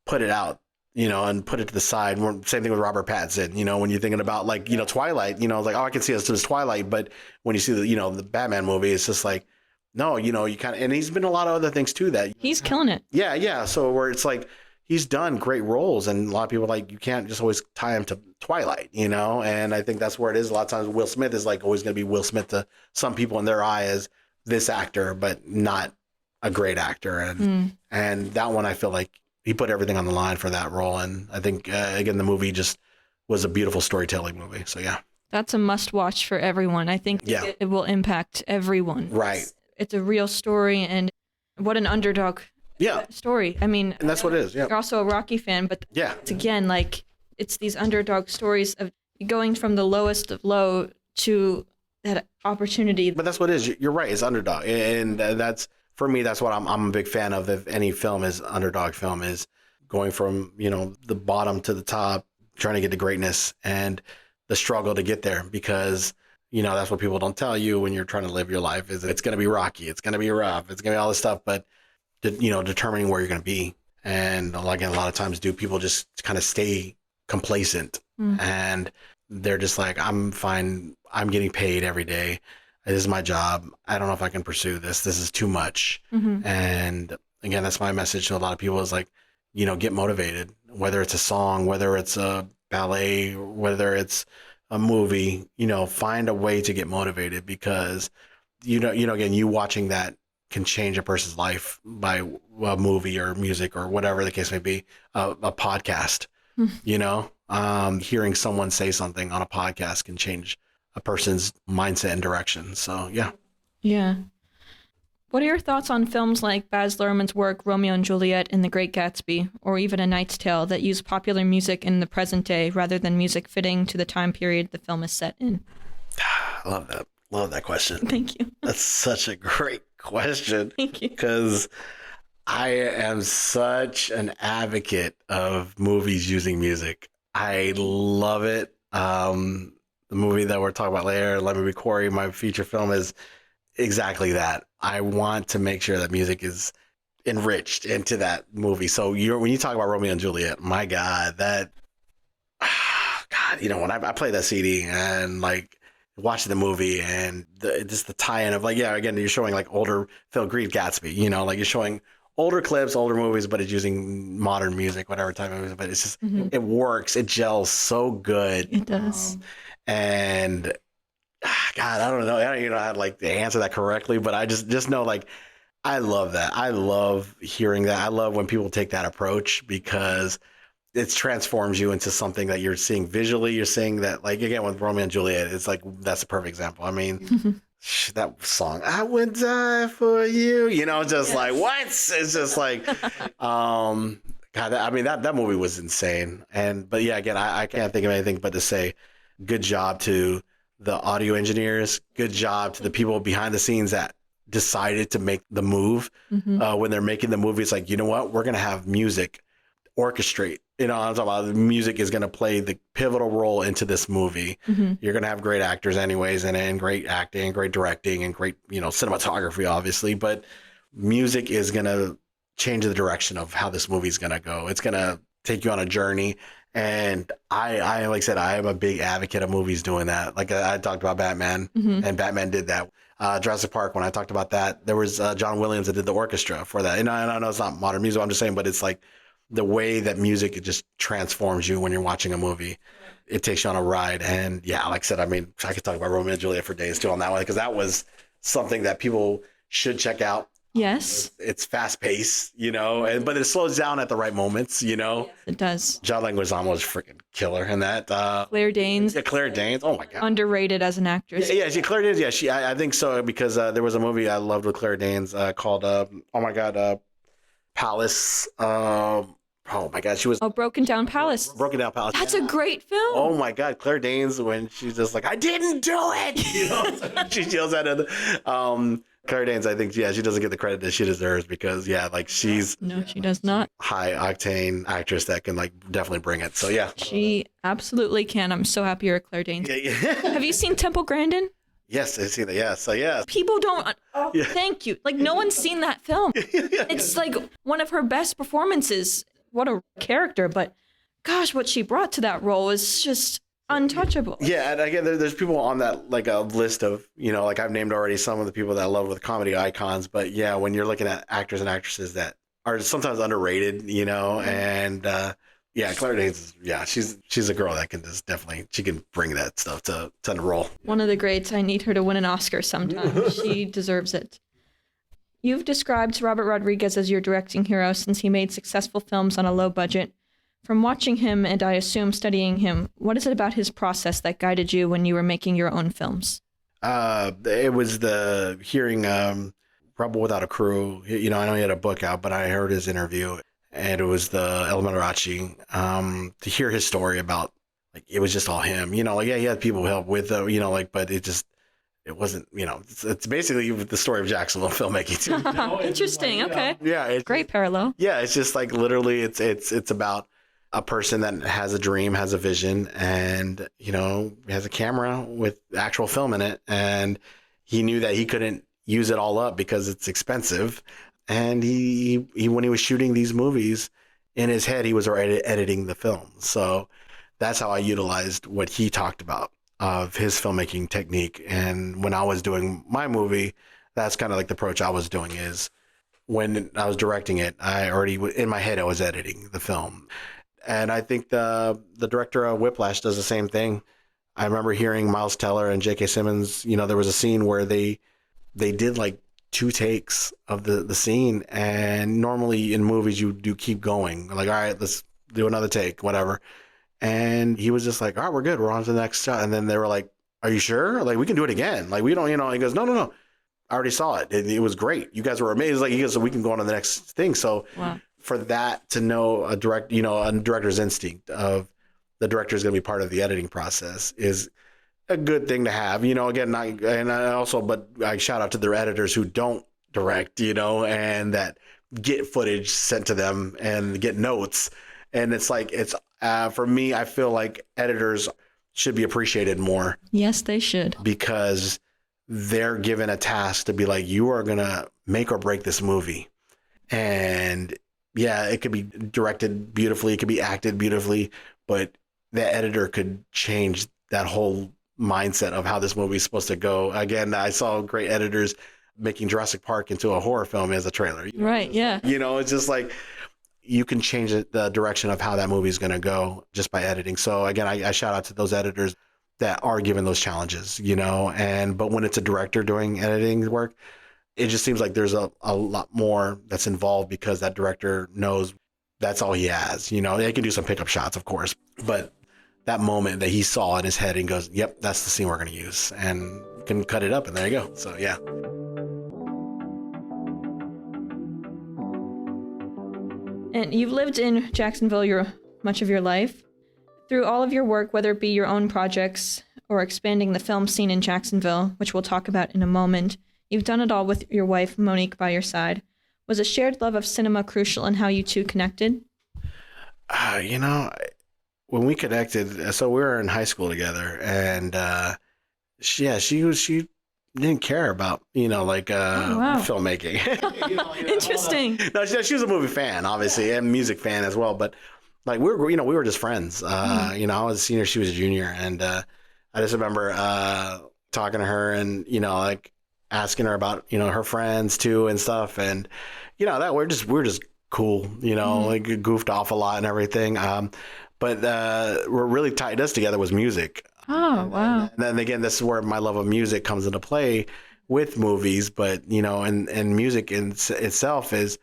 put it out, and put it to the side. Same thing with Robert Pattinson, when you're thinking about, like, Twilight, like, oh, I can see us as Twilight. But when you see the Batman movie, it's just like, no, you kind of, and he's been a lot of other things too that he's killing it. Yeah. So where it's like, he's done great roles, and a lot of people, like, you can't just always tie him to Twilight, and I think that's where it is. A lot of times Will Smith is, like, always going to be Will Smith to some people in their eye as this actor, but not a great actor. And that one, I feel like he put everything on the line for that role. And I think, again, the movie just was a beautiful storytelling movie. So, yeah. That's a must watch for everyone. I think it will impact everyone. Right. It's a real story, and what an underdog story. I mean, and that's what it is. Yeah. You're also a Rocky fan, but it's, again, like, it's these underdog stories of going from the lowest of low to that opportunity. But that's what it is. You're right. It's underdog. And that's, for me, that's what I'm a big fan of. If any film is underdog film, is going from, the bottom to the top, trying to get to greatness, and the struggle to get there, because, that's what people don't tell you when you're trying to live your life, is it's going to be rocky. It's going to be rough. It's going to be all this stuff, but, determining where you're going to be. And again, a lot of times people just kind of stay complacent, and they're just like, I'm fine. I'm getting paid every day. This is my job. I don't know if I can pursue this. This is too much. And again, that's my message to a lot of people is like, get motivated, whether it's a song, whether it's a ballet, whether it's a movie, find a way to get motivated because, again, you watching that can change a person's life by a movie or music or whatever the case may be, a podcast, hearing someone say something on a podcast can change a person's mindset and direction. So, yeah. Yeah. What are your thoughts on films like Baz Luhrmann's work, Romeo and Juliet and The Great Gatsby, or even A Knight's Tale that use popular music in the present day rather than music fitting to the time period the film is set in? I love that. Love that question. Thank you. That's such a great question. Thank you. Because I am such an advocate of movies using music. I love it. The movie that we're talking about later, Let Me Be Corey, my feature film, is exactly that. I want to make sure that music is enriched into that movie. So when you talk about Romeo and Juliet, my God, when I play that CD and like watching the movie and just the tie-in of like, yeah, again, you're showing like older Phil Greed Gatsby, like you're showing older clips, older movies, but it's using modern music, whatever type of music, but it's just, it works. It gels so good. It does. And God, I don't know. I don't even know how to like to answer that correctly, but I just know like I love that. I love hearing that. I love when people take that approach because it transforms you into something that you're seeing visually. You're seeing that, like, again, with Romeo and Juliet, it's like that's a perfect example. I mean, that song, I would die for you, just like what? It's just like, God, that movie was insane. But yeah, again, I can't think of anything but to say good job to the audio engineers. Good job to the people behind the scenes that decided to make the move. When they're making the movie, it's like, you know what? We're going to have music orchestrate. I'm talking about the music is going to play the pivotal role into this movie. You're going to have great actors anyways, and great acting, great directing, and great, cinematography, obviously. But music is going to change the direction of how this movie is going to go. It's going to take you on a journey. And I like I said, I am a big advocate of movies doing that. Like I talked about Batman, and Batman did that. Jurassic Park, when I talked about that, there was John Williams that did the orchestra for that. And I know it's not modern music, I'm just saying, but it's like the way that music, it just transforms you when you're watching a movie. It takes you on a ride. And yeah, like I said, I mean, I could talk about Romeo and Juliet for days too on that one, because that was something that people should check out. Yes. It's fast paced, but it slows down at the right moments, Yes, it does. John Leguizamo was freaking killer in that. Claire Danes. Yeah, Claire Danes. Oh my God. Underrated as an actress. Yeah, Claire Danes. Yeah, I think so, because there was a movie I loved with Claire Danes called, Palace. Oh my God, she was. Oh, Broken Down Palace. Broken Down Palace. That's a great film. Oh my God, Claire Danes, when she's just like, I didn't do it. She yells at her. Claire Danes, I think, she doesn't get the credit that she deserves because, she's. No, she does not. High octane actress that can definitely bring it. So yeah. She absolutely can. I'm so happy you're a Claire Danes. Yeah. Have you seen Temple Grandin? Yes, I see that. Yeah. So yeah. People don't. Oh, yeah. Thank you. No one's seen that film. It's one of her best performances. What a character, but gosh, what she brought to that role is just untouchable. Yeah, and again, there's people on that a list of I've named already some of the people that I love with comedy icons, but yeah, when you're looking at actors and actresses that are sometimes underrated, and Claire Danes, she's a girl that can just definitely she can bring that stuff to the role. One of the greats. I need her to win an Oscar sometime. She deserves it. You've described Robert Rodriguez as your directing hero since he made successful films on a low budget. From watching him and I assume studying him, what is it about his process that guided you when you were making your own films? It was the hearing Rebel Without a Crew. I know he had a book out, but I heard his interview, and it was the El Mariachi. To hear his story about it was just all him. He had people help with but it wasn't, it's basically the story of Jacksonville filmmaking too. Interesting. Okay. Yeah. It's great parallel. Yeah. It's just literally it's about a person that has a dream, has a vision, and, has a camera with actual film in it. And he knew that he couldn't use it all up because it's expensive. And he when he was shooting these movies in his head, he was already editing the film. So that's how I utilized what he talked about of his filmmaking technique. And when I was doing my movie, that's kind of the approach I was doing is when I was directing it, I already, in my head, I was editing the film. And I think the director of Whiplash does the same thing. I remember hearing Miles Teller and J.K. Simmons, there was a scene where they did like 2 takes of the scene. And normally in movies, you do keep going. Like, all right, let's do another take, whatever. And he was just like, all right, we're good. We're on to the next shot. And then they were like, are you sure? Like, we can do it again. Like, we don't, he goes, no. I already saw it. It was great. You guys were amazing. Like, he goes, so we can go on to the next thing. So Wow. For that to know a director's instinct of the director is going to be part of the editing process is a good thing to have, again, but I shout out to their editors who don't direct, and that get footage sent to them and get notes. And it's like, for me, I feel like editors should be appreciated more. Yes, they should. Because they're given a task to be like, you are going to make or break this movie. And yeah, it could be directed beautifully. It could be acted beautifully, but the editor could change that whole mindset of how this movie is supposed to go. Again, I saw great editors making Jurassic Park into a horror film as a trailer. Right. Yeah. It's just like you can change the direction of how that movie is going to go just by editing. So again, I shout out to those editors that are given those challenges, but when it's a director doing editing work, it just seems like there's a lot more that's involved because that director knows that's all he has. They can do some pickup shots, of course, but that moment that he saw in his head and goes, yep, that's the scene we're going to use, and can cut it up, and there you go. So, yeah. And you've lived in Jacksonville much of your life. Through all of your work, whether it be your own projects or expanding the film scene in Jacksonville, which we'll talk about in a moment, you've done it all with your wife, Monique, by your side. Was a shared love of cinema crucial in how you two connected? When we connected, so we were in high school together, and she didn't care about filmmaking. Interesting. No, she was a movie fan, obviously, and music fan as well. But like we were just friends. I was a senior, she was a junior, and I just remember talking to her and asking her about her friends too and stuff, and that we're just cool, like goofed off a lot and everything. But what really tied us together was music. Oh, wow. And then again, this is where my love of music comes into play with movies. But and music in itself is.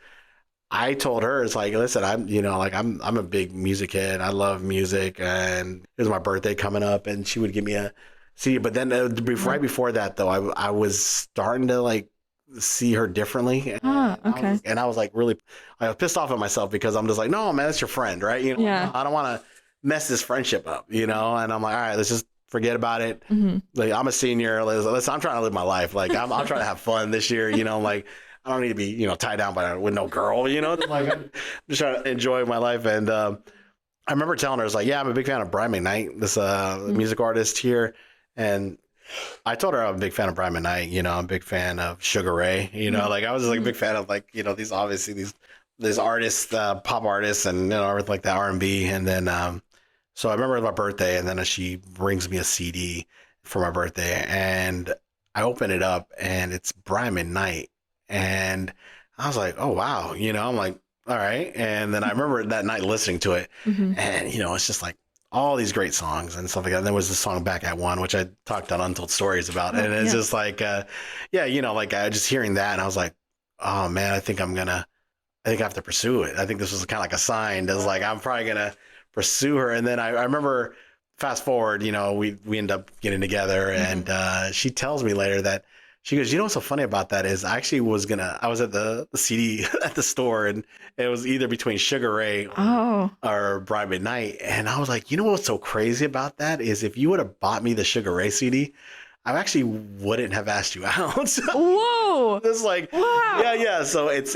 I told her, it's like, listen, I'm a big music head. I love music, and it was my birthday coming up, and she would give me a CD. But then right before that, though, I was starting to see her differently. Ah, okay. And I was I was pissed off at myself because I'm just like, no, man, that's your friend, right? Yeah. I don't want to mess this friendship up, and I'm like, all right, let's just forget about it. Mm-hmm. Like, I'm a senior. Listen, I'm trying to live my life. Like, I'm trying to have fun this year, I don't need to be, tied down with no girl, I'm just trying to enjoy my life. And I remember telling her, I was like, yeah, I'm a big fan of Brian McKnight, this music artist here. And I told her I'm a big fan of Brian McKnight, I'm a big fan of Sugar Ray, I was just a big fan of these artists, pop artists and, everything like that, R&B. And then, so I remember it was my birthday, and then she brings me a CD for my birthday, and I open it up and it's Brian McKnight. And I was like, oh, wow. I'm like, all right. And then I remember that night listening to it. Mm-hmm. And, it's just like all these great songs and stuff like that. And there was the song Back at One, which I talked on Untold Stories about. And it's just like, just hearing that. And I was like, oh, man, I think I have to pursue it. I think this was kind of like a sign. It was like, I'm probably going to pursue her. And then I remember fast forward, we end up getting together. Mm-hmm. And she tells me later that, she goes, what's so funny about that is I actually I was at the CD at the store, and it was either between Sugar Ray or Brian McKnight. And I was like, what's so crazy about that is if you would have bought me the Sugar Ray CD, I actually wouldn't have asked you out. Whoa. It's like, wow. Yeah. So it's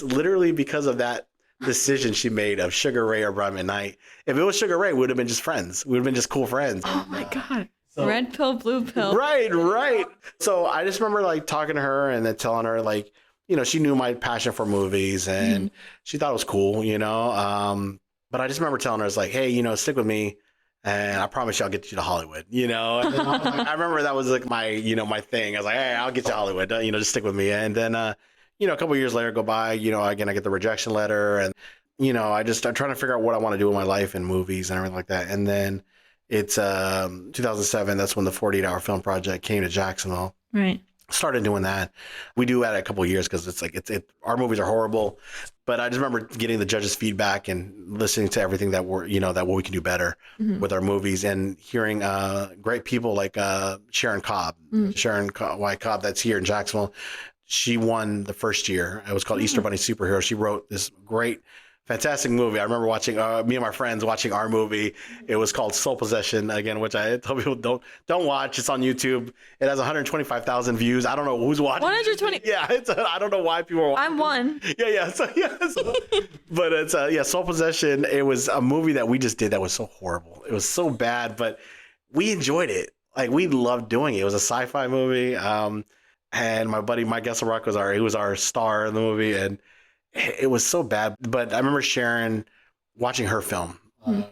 literally because of that decision she made of Sugar Ray or Brian McKnight. If it was Sugar Ray, we would have been just friends. We would have been just cool friends. Oh my God. So, red pill, blue pill. Right. So I just remember talking to her and then telling her she knew my passion for movies and she thought it was cool, but I just remember telling her, it's like, hey, stick with me and I promise you I'll get you to Hollywood, And I remember that was my, my thing. I was like, hey, I'll get you to Hollywood, just stick with me. And then, a couple of years later go by, again, I get the rejection letter, and, I'm trying to figure out what I want to do in my life and movies and everything like that. And then it's 2007. That's when the 48-hour film project came to Jacksonville. Right. Started doing that. We do that a couple of years because it's like our movies are horrible, but I just remember getting the judges' feedback and listening to everything that that what we can do better with our movies, and hearing great people like Sharon Cobb, Sharon White Cobb, that's here in Jacksonville. She won the first year. It was called Easter Bunny Superhero. She wrote this great, fantastic movie. I remember watching me and my friends watching our movie. It was called Soul Possession, again, which I tell people don't watch. It's on YouTube. It has 125,000 views. I don't know who's watching. 120. Yeah, I don't know why people are watching. I'm one. Yeah. But it's Soul Possession. It was a movie that we just did that was so horrible. It was so bad, but we enjoyed it. Like, we loved doing it. It was a sci-fi movie. And my buddy Mike Gesselrock was our star in the movie, and it was so bad. But I remember Sharon watching her film,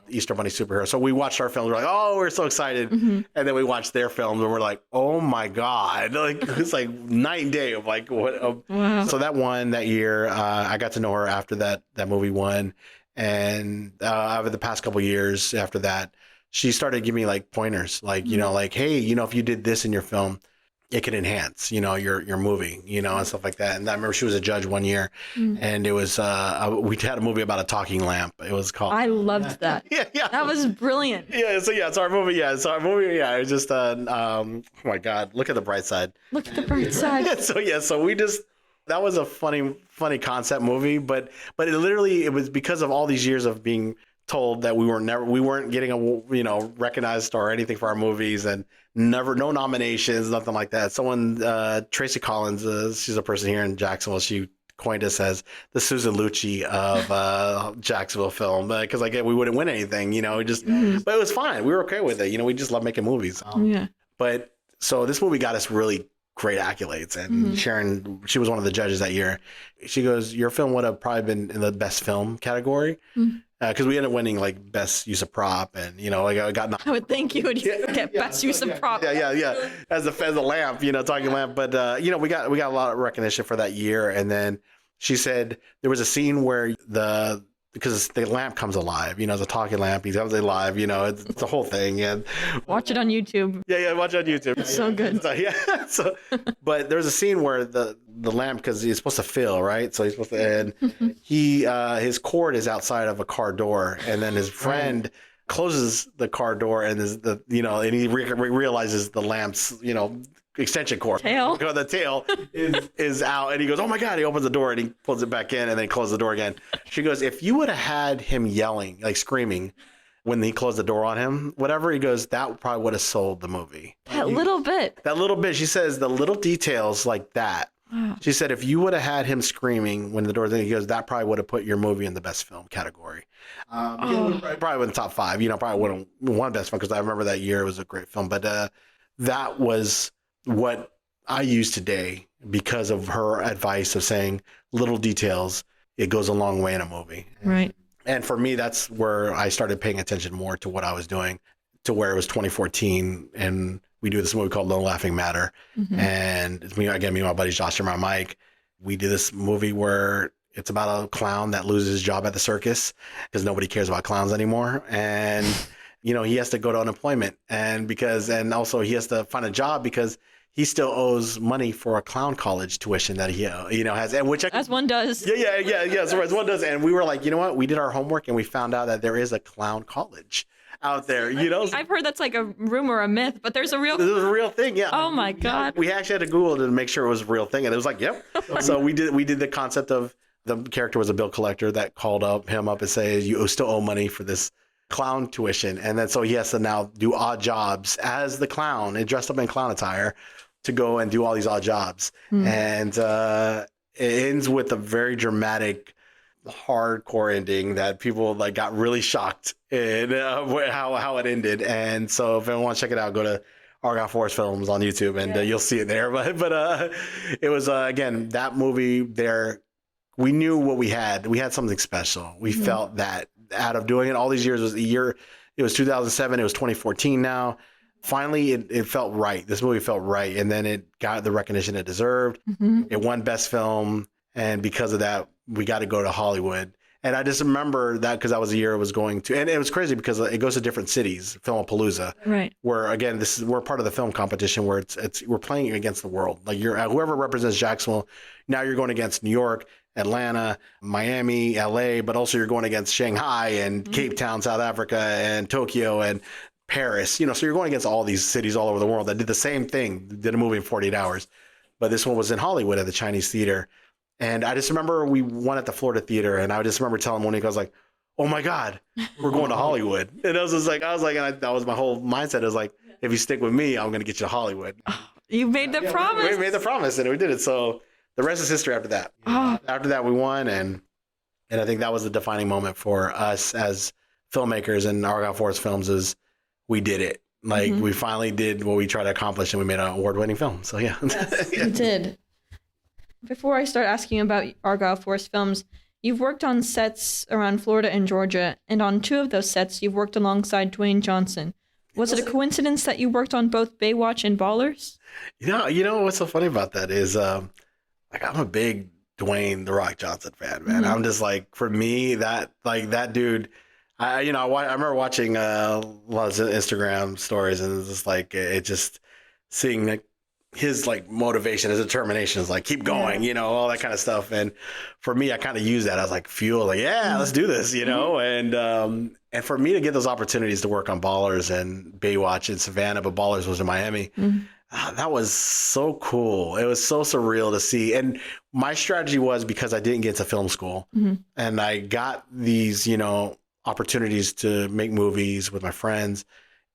Easter Bunny Superhero. So we watched our film. We're like, oh, we're so excited. And then we watched their film, and we're like, oh my God. Like, it's like night and day of like, what? Wow. So that won that year. I got to know her after that movie won. And over the past couple of years after that, she started giving me like pointers, like, like, hey, if you did this in your film, it could enhance, your movie, and stuff like that. And I remember she was a judge one year, and it was, we had a movie about a talking lamp. It was called. I loved that. Yeah. That was brilliant. Yeah. So it's our movie. Yeah. So our movie. Yeah. It was just, oh my God, look at the bright side. Look at the bright side. So we just, that was a funny concept movie, but it was because of all these years of being told that we weren't getting recognized or anything for our movies, and no nominations, nothing like that. Someone, Tracy Collins, she's a person here in Jacksonville. She coined us as the Susan Lucci of Jacksonville film, because we wouldn't win anything, but it was fine. We were okay with it. We just love making movies. But so this movie got us really great accolades, and Sharon, she was one of the judges that year. She goes, your film would have probably been in the best film category. Because we ended up winning like best use of prop, and I got. I would think you would get best use of prop. Yeah. As the lamp, talking lamp. But we got a lot of recognition for that year. And then she said there was a scene where because the lamp comes alive, it's a talking lamp. He comes alive, it's a whole thing. And watch it on YouTube. Yeah, watch it on YouTube. It's so good. But there's a scene where the lamp, because he's supposed to fill, right? So he's supposed to, and his cord is outside of a car door, and then his friend closes the car door, and and he realizes the lamp's, extension cord. The tail is out, and he goes, oh my God. He opens the door and he pulls it back in, and then closes the door again. She goes, if you would have had him yelling, like screaming when he closed the door on him, whatever, he goes, that probably would have sold the movie. That little bit. She says the little details like that. She said, if you would have had him screaming when the door's in, he goes, that probably would have put your movie in the best film category. Probably in the top 5, probably would have won best film, because I remember that year it was a great film. But that was what I use today because of her advice of saying little details, it goes a long way in a movie. Right. And for me, that's where I started paying attention more to what I was doing, to where it was 2014, and we do this movie called No Laughing Matter. And it's me and my buddies Josh and my Mike. We do this movie where it's about a clown that loses his job at the circus because nobody cares about clowns anymore. And, he has to go to unemployment, and also he has to find a job because he still owes money for a clown college tuition that he, has, and which as one does. Yeah. So as one does, and we were like, you know what? We did our homework, and we found out that there is a clown college out there. I've heard that's like a rumor, a myth, but there's a real. There's a real thing, yeah. Oh my God. We actually had to Google it to make sure it was a real thing, and it was like, yep. So we did the concept of the character was a bill collector that called him up and said, you still owe money for this clown tuition, and then so he has to now do odd jobs as the clown and dressed up in clown attire to go and do all these odd jobs. And it ends with a very dramatic, hardcore ending that people got really shocked in how it ended. And so if anyone wants to check it out, go to Argyle Forest Films on YouTube, and you'll see it there. But it was again, that movie there, we knew what we had. We had something special. We felt that out of doing it all these years, it was 2007, it was 2014 now. Finally, it felt right. This movie felt right. And then it got the recognition it deserved. It won Best Film. And because of that, we got to go to Hollywood. And I just remember that because that was the year it was going to, and it was crazy because it goes to different cities, Filmapalooza, Right. where again, we're part of the film competition where we're playing against the world. Like whoever represents Jacksonville, now you're going against New York, Atlanta, Miami, LA, but also you're going against Shanghai and Cape Town, South Africa, and Tokyo and Paris, so you're going against all these cities all over the world that did the same thing, did a movie in 48 hours. But this one was in Hollywood at the Chinese Theater. And I just remember we won at the Florida Theater, and I just remember telling Monique, I was like, "Oh my God, we're going to Hollywood!" And I was like, and that was my whole mindset. It was like, if you stick with me, I'm going to get you to Hollywood. You made the promise. We made the promise, and we did it. So the rest is history. After that, after that, we won, and I think that was the defining moment for us as filmmakers and Argyle Forest Films. Is we did it. Like we finally did what we tried to accomplish, and we made an award-winning film. So yeah, yes, you did. Before I start asking about Argyle Forest Films, you've worked on sets around Florida and Georgia, and on 2 of those sets, you've worked alongside Dwayne Johnson. Was it a coincidence that you worked on both Baywatch and Ballers? You know what's so funny about that is, I'm a big Dwayne "The Rock" Johnson fan, man. I'm just like, for me, that dude. I remember watching a lot of Instagram stories, and it's just like it just seeing like his like motivation, his determination is like keep going, all that kind of stuff. And for me, I kind of use that as like fuel, like let's do this, And for me to get those opportunities to work on Ballers and Baywatch in Savannah, but Ballers was in Miami. That was so cool. It was so surreal to see. And my strategy was, because I didn't get to film school, and I got these, opportunities to make movies with my friends.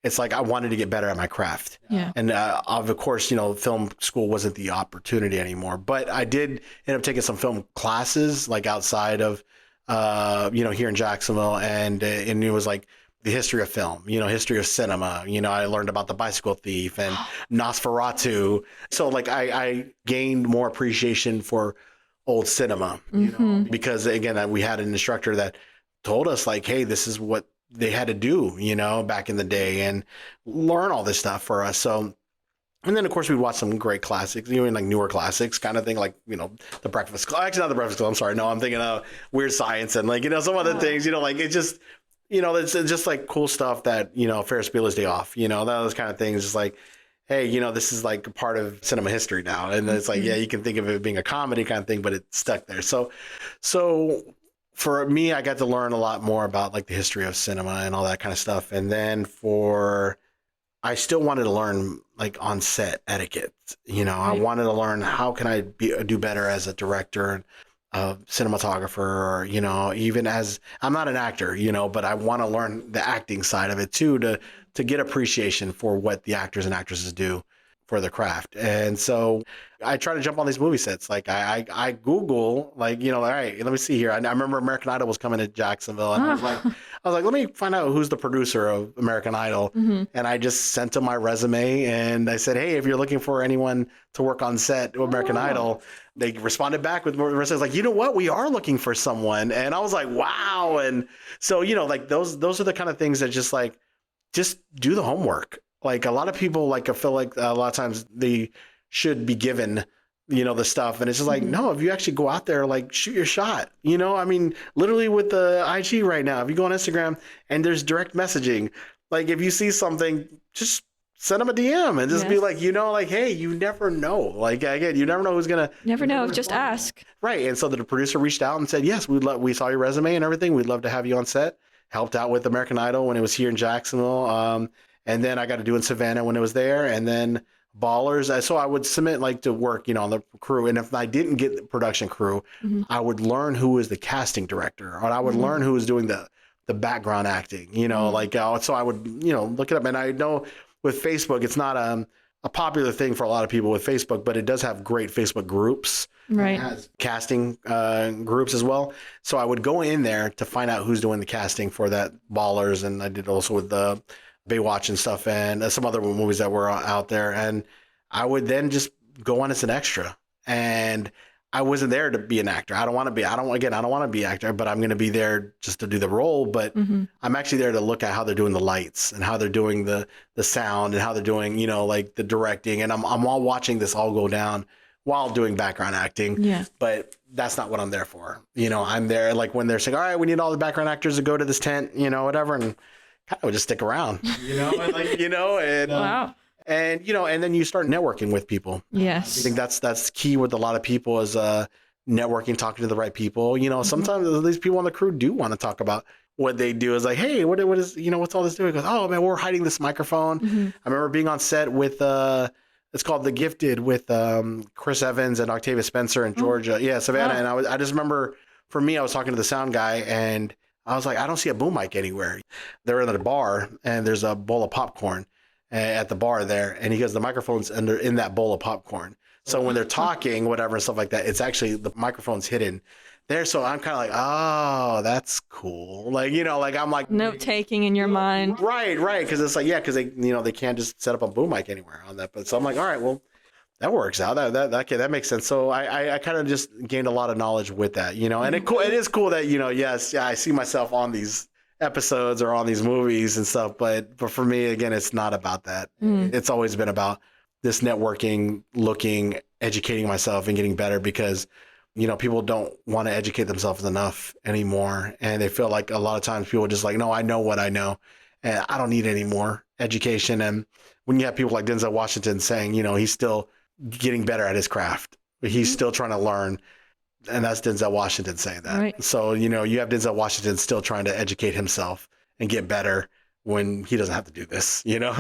It's like I wanted to get better at my craft. Yeah. And of course, film school wasn't the opportunity anymore. But I did end up taking some film classes, like outside of, here in Jacksonville. And it was like the history of film, history of cinema. I learned about The Bicycle Thief and Nosferatu. So like I gained more appreciation for old cinema, because again, we had an instructor that told us like, hey, this is what they had to do, back in the day, and learn all this stuff for us. So, and then of course we watch some great classics, like newer classics kind of thing, like, The Breakfast Club, actually not The Breakfast Club, I'm sorry. No, I'm thinking of Weird Science and like, some other things, like it just, it's just like cool stuff that, Ferris Bueller's Day Off, those kind of things. Just like, hey, this is like a part of cinema history now. And it's like, yeah, you can think of it being a comedy kind of thing, but it's stuck there. So for me, I got to learn a lot more about like the history of cinema and all that kind of stuff. And then I still wanted to learn like on set etiquette. I wanted to learn how can I do better as a director, a cinematographer, or, even as I'm not an actor, but I want to learn the acting side of it too, to get appreciation for what the actors and actresses do for the craft. And so I try to jump on these movie sets. Like I Google, like, all right, let me see here. I remember American Idol was coming to Jacksonville, and I was like, let me find out who's the producer of American Idol. And I just sent them my resume, and I said, hey, if you're looking for anyone to work on set of American Idol, they responded back with more resumes like, you know what, we are looking for someone. And I was like, wow. And so, like those are the kind of things that just do the homework. Like a lot of people, like I feel like a lot of times they should be given, the stuff. And it's just like, no, if you actually go out there, like shoot your shot, I mean, literally with the IG right now, if you go on Instagram and there's direct messaging, like if you see something, just send them a DM and just be like, like, hey, you never know. Like again, you never know who's going to. Never know. Just ask. Right. And so the producer reached out and said, yes, we saw your resume and everything. We'd love to have you on set. Helped out with American Idol when it was here in Jacksonville. And then I got to do in Savannah when it was there. And then Ballers. So I would submit like to work, on the crew. And if I didn't get the production crew, I would learn who was the casting director, or I would learn who was doing the background acting, so I would, look it up. And I know with Facebook, it's not a popular thing for a lot of people with Facebook, but it does have great Facebook groups. Right. It has casting groups as well. So I would go in there to find out who's doing the casting for that Ballers. And I did also with the Baywatch and stuff, and some other movies that were out there. And I would then just go on as an extra. And I wasn't there to be an actor. I don't want to be an actor, but I'm going to be there just to do the role. But I'm actually there to look at how they're doing the lights and how they're doing the sound and how they're doing, like the directing. And I'm all watching this all go down while doing background acting. Yeah. But that's not what I'm there for. You know, I'm there like when they're saying, all right, we need all the background actors to go to this tent, you know, whatever. And kind of would just stick around, you know, and like, you know, and, Wow. and, you know, and then you start networking with people. Yes. I think that's key with a lot of people is, networking, talking to the right people. You know, sometimes these people on the crew do want to talk about what they do. Is like, hey, what is, you know, what's all this doing? He goes, oh man, we're hiding this microphone. I remember being on set with, it's called The Gifted with Chris Evans and Octavia Spencer and Georgia. Yeah, Savannah. And I just remember for me, I was talking to the sound guy and I was like, I don't see a boom mic anywhere. They're in the bar and there's a bowl of popcorn at the bar there. And he goes, the microphone's in that bowl of popcorn. So when they're talking, whatever, stuff like that, it's actually the microphone's hidden there. So I'm kind of like, oh, that's cool. Like, you know, like I'm like Note taking in your mind. Right. Cause it's like, yeah, cause they, you know, they can't just set up a boom mic anywhere on that. But so I'm like, all right, well, that works out. That makes sense. So I kind of just gained a lot of knowledge with that, you know, and it is cool that, you know, yes, I see myself on these episodes or on these movies and stuff. But for me, again, it's not about that. It's always been about this networking, looking, educating myself and getting better because, you know, people don't want to educate themselves enough anymore. And they feel like a lot of times people are just like, no, I know what I know and I don't need any more education. And when you have people like Denzel Washington saying, you know, he's still getting better at his craft, he's still trying to learn. And that's Denzel Washington saying that. Right. So, you know, you have Denzel Washington still trying to educate himself and get better when he doesn't have to do this, you know,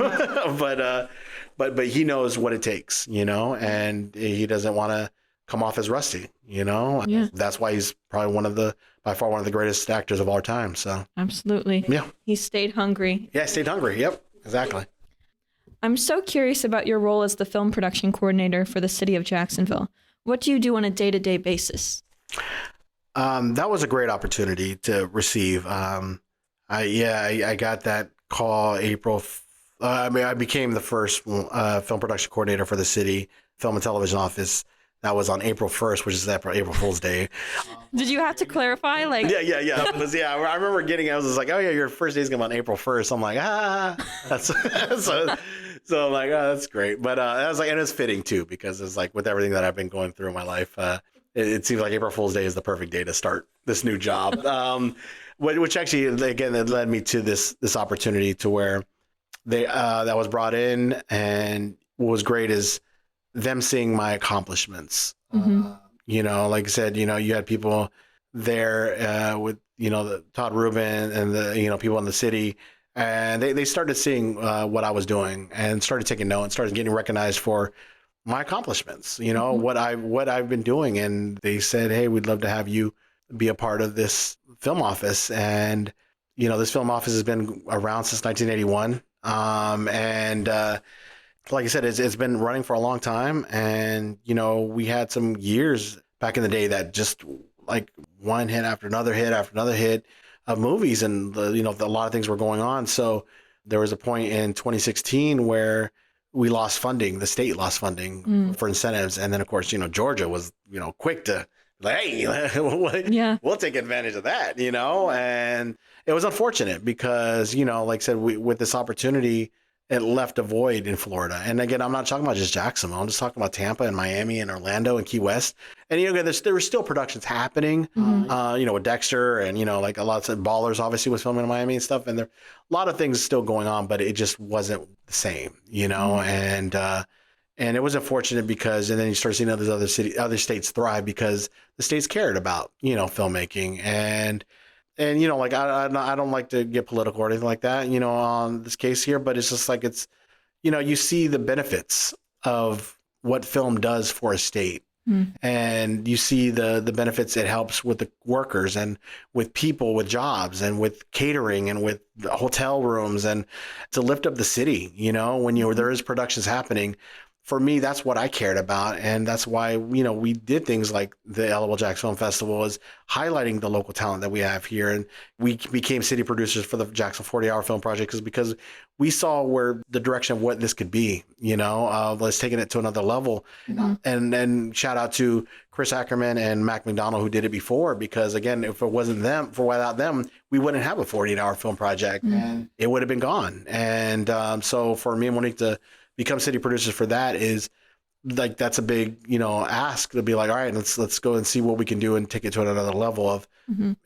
but he knows what it takes, you know, and he doesn't want to come off as rusty, you know. Yeah. That's why he's probably by far one of the greatest actors of all time. So absolutely. Yeah. He stayed hungry. Yeah, stayed hungry. Yep, exactly. I'm so curious about your role as the film production coordinator for the City of Jacksonville. What do you do on a day-to-day basis? That was a great opportunity to receive. I got that call April. I became the first film production coordinator for the city film and television office. That was on April 1st, which is April Fool's Day. Did you have to clarify? Like, yeah. It was, I remember getting it. I was just like, oh yeah, your first day is gonna be on April 1st. I'm like, that's so I'm like, oh, that's great. But I was like, and it's fitting too because it's like with everything that I've been going through in my life, it seems like April Fool's Day is the perfect day to start this new job. Which actually, again, it led me to this opportunity to where that was brought in, and what was great is them seeing my accomplishments. You know, like I said, you know, you had people there with, you know, the Todd Rubin and the, you know, people in the city, and they started seeing what I was doing and started taking note and started getting recognized for my accomplishments, you know, what I've been doing. And they said, hey, we'd love to have you be a part of this film office. And, you know, this film office has been around since 1981. And like I said, it's been running for a long time. And, you know, we had some years back in the day that just like one hit after another hit of movies. And, you know, a lot of things were going on. So there was a point in 2016 where we lost funding. The state lost funding for incentives. And then, of course, you know, Georgia was, you know, quick to like, hey, we'll take advantage of that, you know. And it was unfortunate because, you know, like I said, with this opportunity, it left a void in Florida. And again, I'm not talking about just Jacksonville. I'm just talking about Tampa and Miami and Orlando and Key West. And, you know, there were still productions happening, you know, with Dexter and, you know, like a lot of Ballers obviously was filming in Miami and stuff. And there a lot of things still going on, but it just wasn't the same, you know. And it was unfortunate because, and then you start seeing other states thrive because the states cared about, you know, filmmaking and, you know, like, I don't like to get political or anything like that, you know, on this case here, but it's just like, it's, you know, you see the benefits of what film does for a state. And you see the benefits it helps with the workers and with people with jobs and with catering and with the hotel rooms and to lift up the city, you know, when there is productions happening. For me, that's what I cared about. And that's why, you know, we did things like the LOL Jacksonville Film Festival is highlighting the local talent that we have here. And we became city producers for the Jacksonville 40-hour film project because we saw where the direction of what this could be, you know, let's taking it to another level. And then shout out to Chris Ackerman and Mac McDonald who did it before, because again, if it wasn't them, without them, we wouldn't have a 48-hour film project and it would have been gone. And so for me and Monique to become city producers for that is like that's a big, ask to be like, all right, let's go and see what we can do and take it to another level of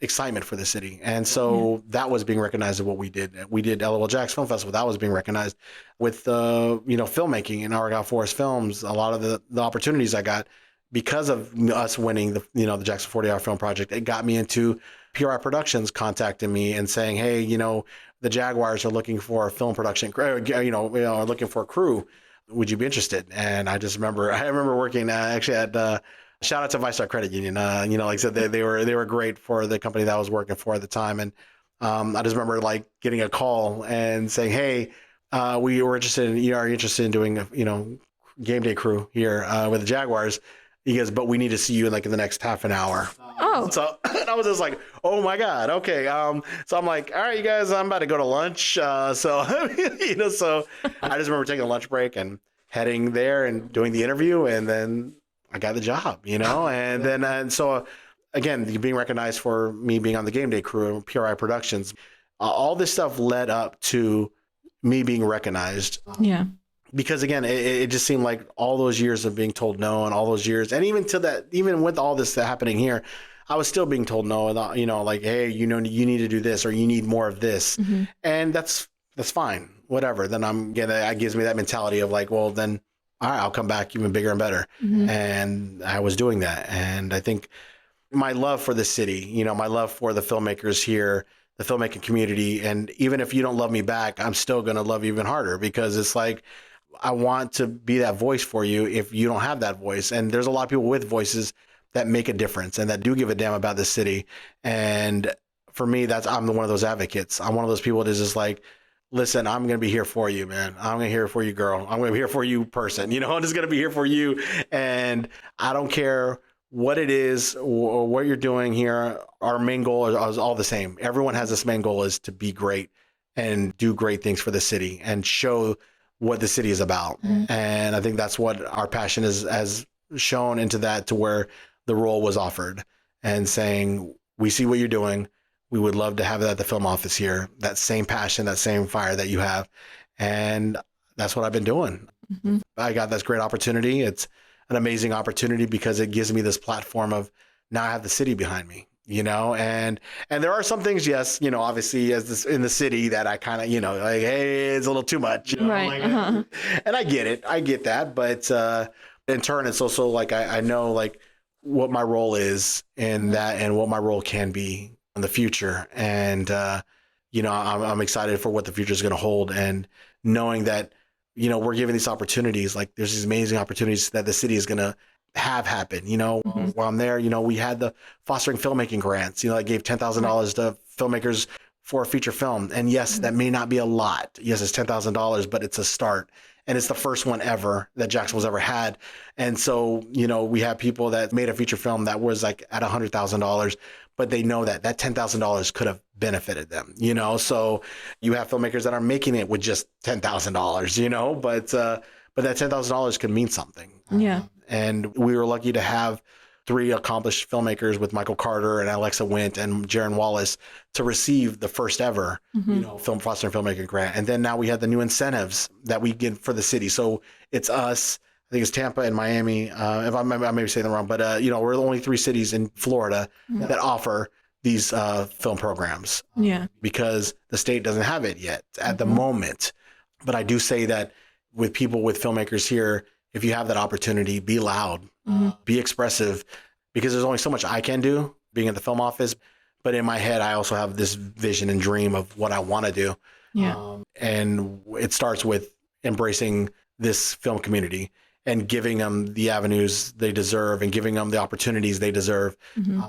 excitement for the city. And so that was being recognized of what we did. We did LOL Jacksonville Film Festival. That was being recognized with, filmmaking in Argyle Forest Films. A lot of the opportunities I got because of us winning the Jackson 40-hour film project, it got me into PRI Productions contacting me and saying, hey, the Jaguars are looking for a film production, looking for a crew. Would you be interested? And I remember working actually at shout out to Vice Credit Union. Like I said, they were great for the company that I was working for at the time. And I just remember like getting a call and saying, hey, we were interested in doing game day crew here with the Jaguars. He goes, but we need to see you in the next half an hour. Oh. So and I was just like, oh my God. Okay. So I'm like, all right, you guys, I'm about to go to lunch. So, so I just remember taking a lunch break and heading there and doing the interview. And then I got the job, and then, and so again, being recognized for me being on the game day crew, PRI Productions, all this stuff led up to me being recognized. Yeah. Because again, it just seemed like all those years of being told no, and all those years, and even with all this happening here, I was still being told no, like, hey, you need to do this, or you need more of this, and that's fine, whatever. Then that gives me that mentality of like, well, then all right, I'll come back even bigger and better, and I was doing that, and I think my love for the city, my love for the filmmakers here, the filmmaking community, and even if you don't love me back, I'm still gonna love you even harder, because it's like, I want to be that voice for you if you don't have that voice. And there's a lot of people with voices that make a difference and that do give a damn about this city. And for me, I'm one of those advocates. I'm one of those people that is just like, listen, I'm going to be here for you, man. I'm going to be here for you, girl. I'm going to be here for you, person. I'm just going to be here for you. And I don't care what it is or what you're doing here. Our main goal is all the same. Everyone has this main goal, is to be great and do great things for the city and show what the city is about. And I think that's what our passion has shown into that, to where the role was offered and saying, we see what you're doing. We would love to have that at the film office here, that same passion, that same fire that you have. And that's what I've been doing. I got this great opportunity. It's an amazing opportunity because it gives me this platform of, now I have the city behind me. And there are some things, yes, obviously in the city that I kind of, like, hey, it's a little too much. Right. And I get it. I get that. But in turn, it's also like, I know like what my role is in that and what my role can be in the future. And, I'm excited for what the future is going to hold, and knowing that, we're given these opportunities, like there's these amazing opportunities that the city is going to have happen. While I'm there, we had the fostering filmmaking grants, that gave $10,000 to filmmakers for a feature film. And yes, that may not be a lot. Yes, it's $10,000, but it's a start. And it's the first one ever that Jacksonville's ever had. And so, we have people that made a feature film that was like at $100,000, but they know that $10,000 could have benefited them, So you have filmmakers that are making it with just $10,000, but that $10,000 could mean something. Yeah. And we were lucky to have 3 accomplished filmmakers with Michael Carter and Alexa Wint and Jaron Wallace to receive the first ever, film fostering filmmaking grant. And then now we have the new incentives that we get for the city. So it's us, I think it's Tampa and Miami. If I may be saying them wrong, but we're the only 3 cities in Florida that offer these film programs. Yeah. Because the state doesn't have it yet at the moment. But I do say that with people, with filmmakers here, if you have that opportunity, be loud, be expressive, because there's only so much I can do being at the film office. But in my head, I also have this vision and dream of what I want to do. Yeah. And it starts with embracing this film community and giving them the avenues they deserve and giving them the opportunities they deserve.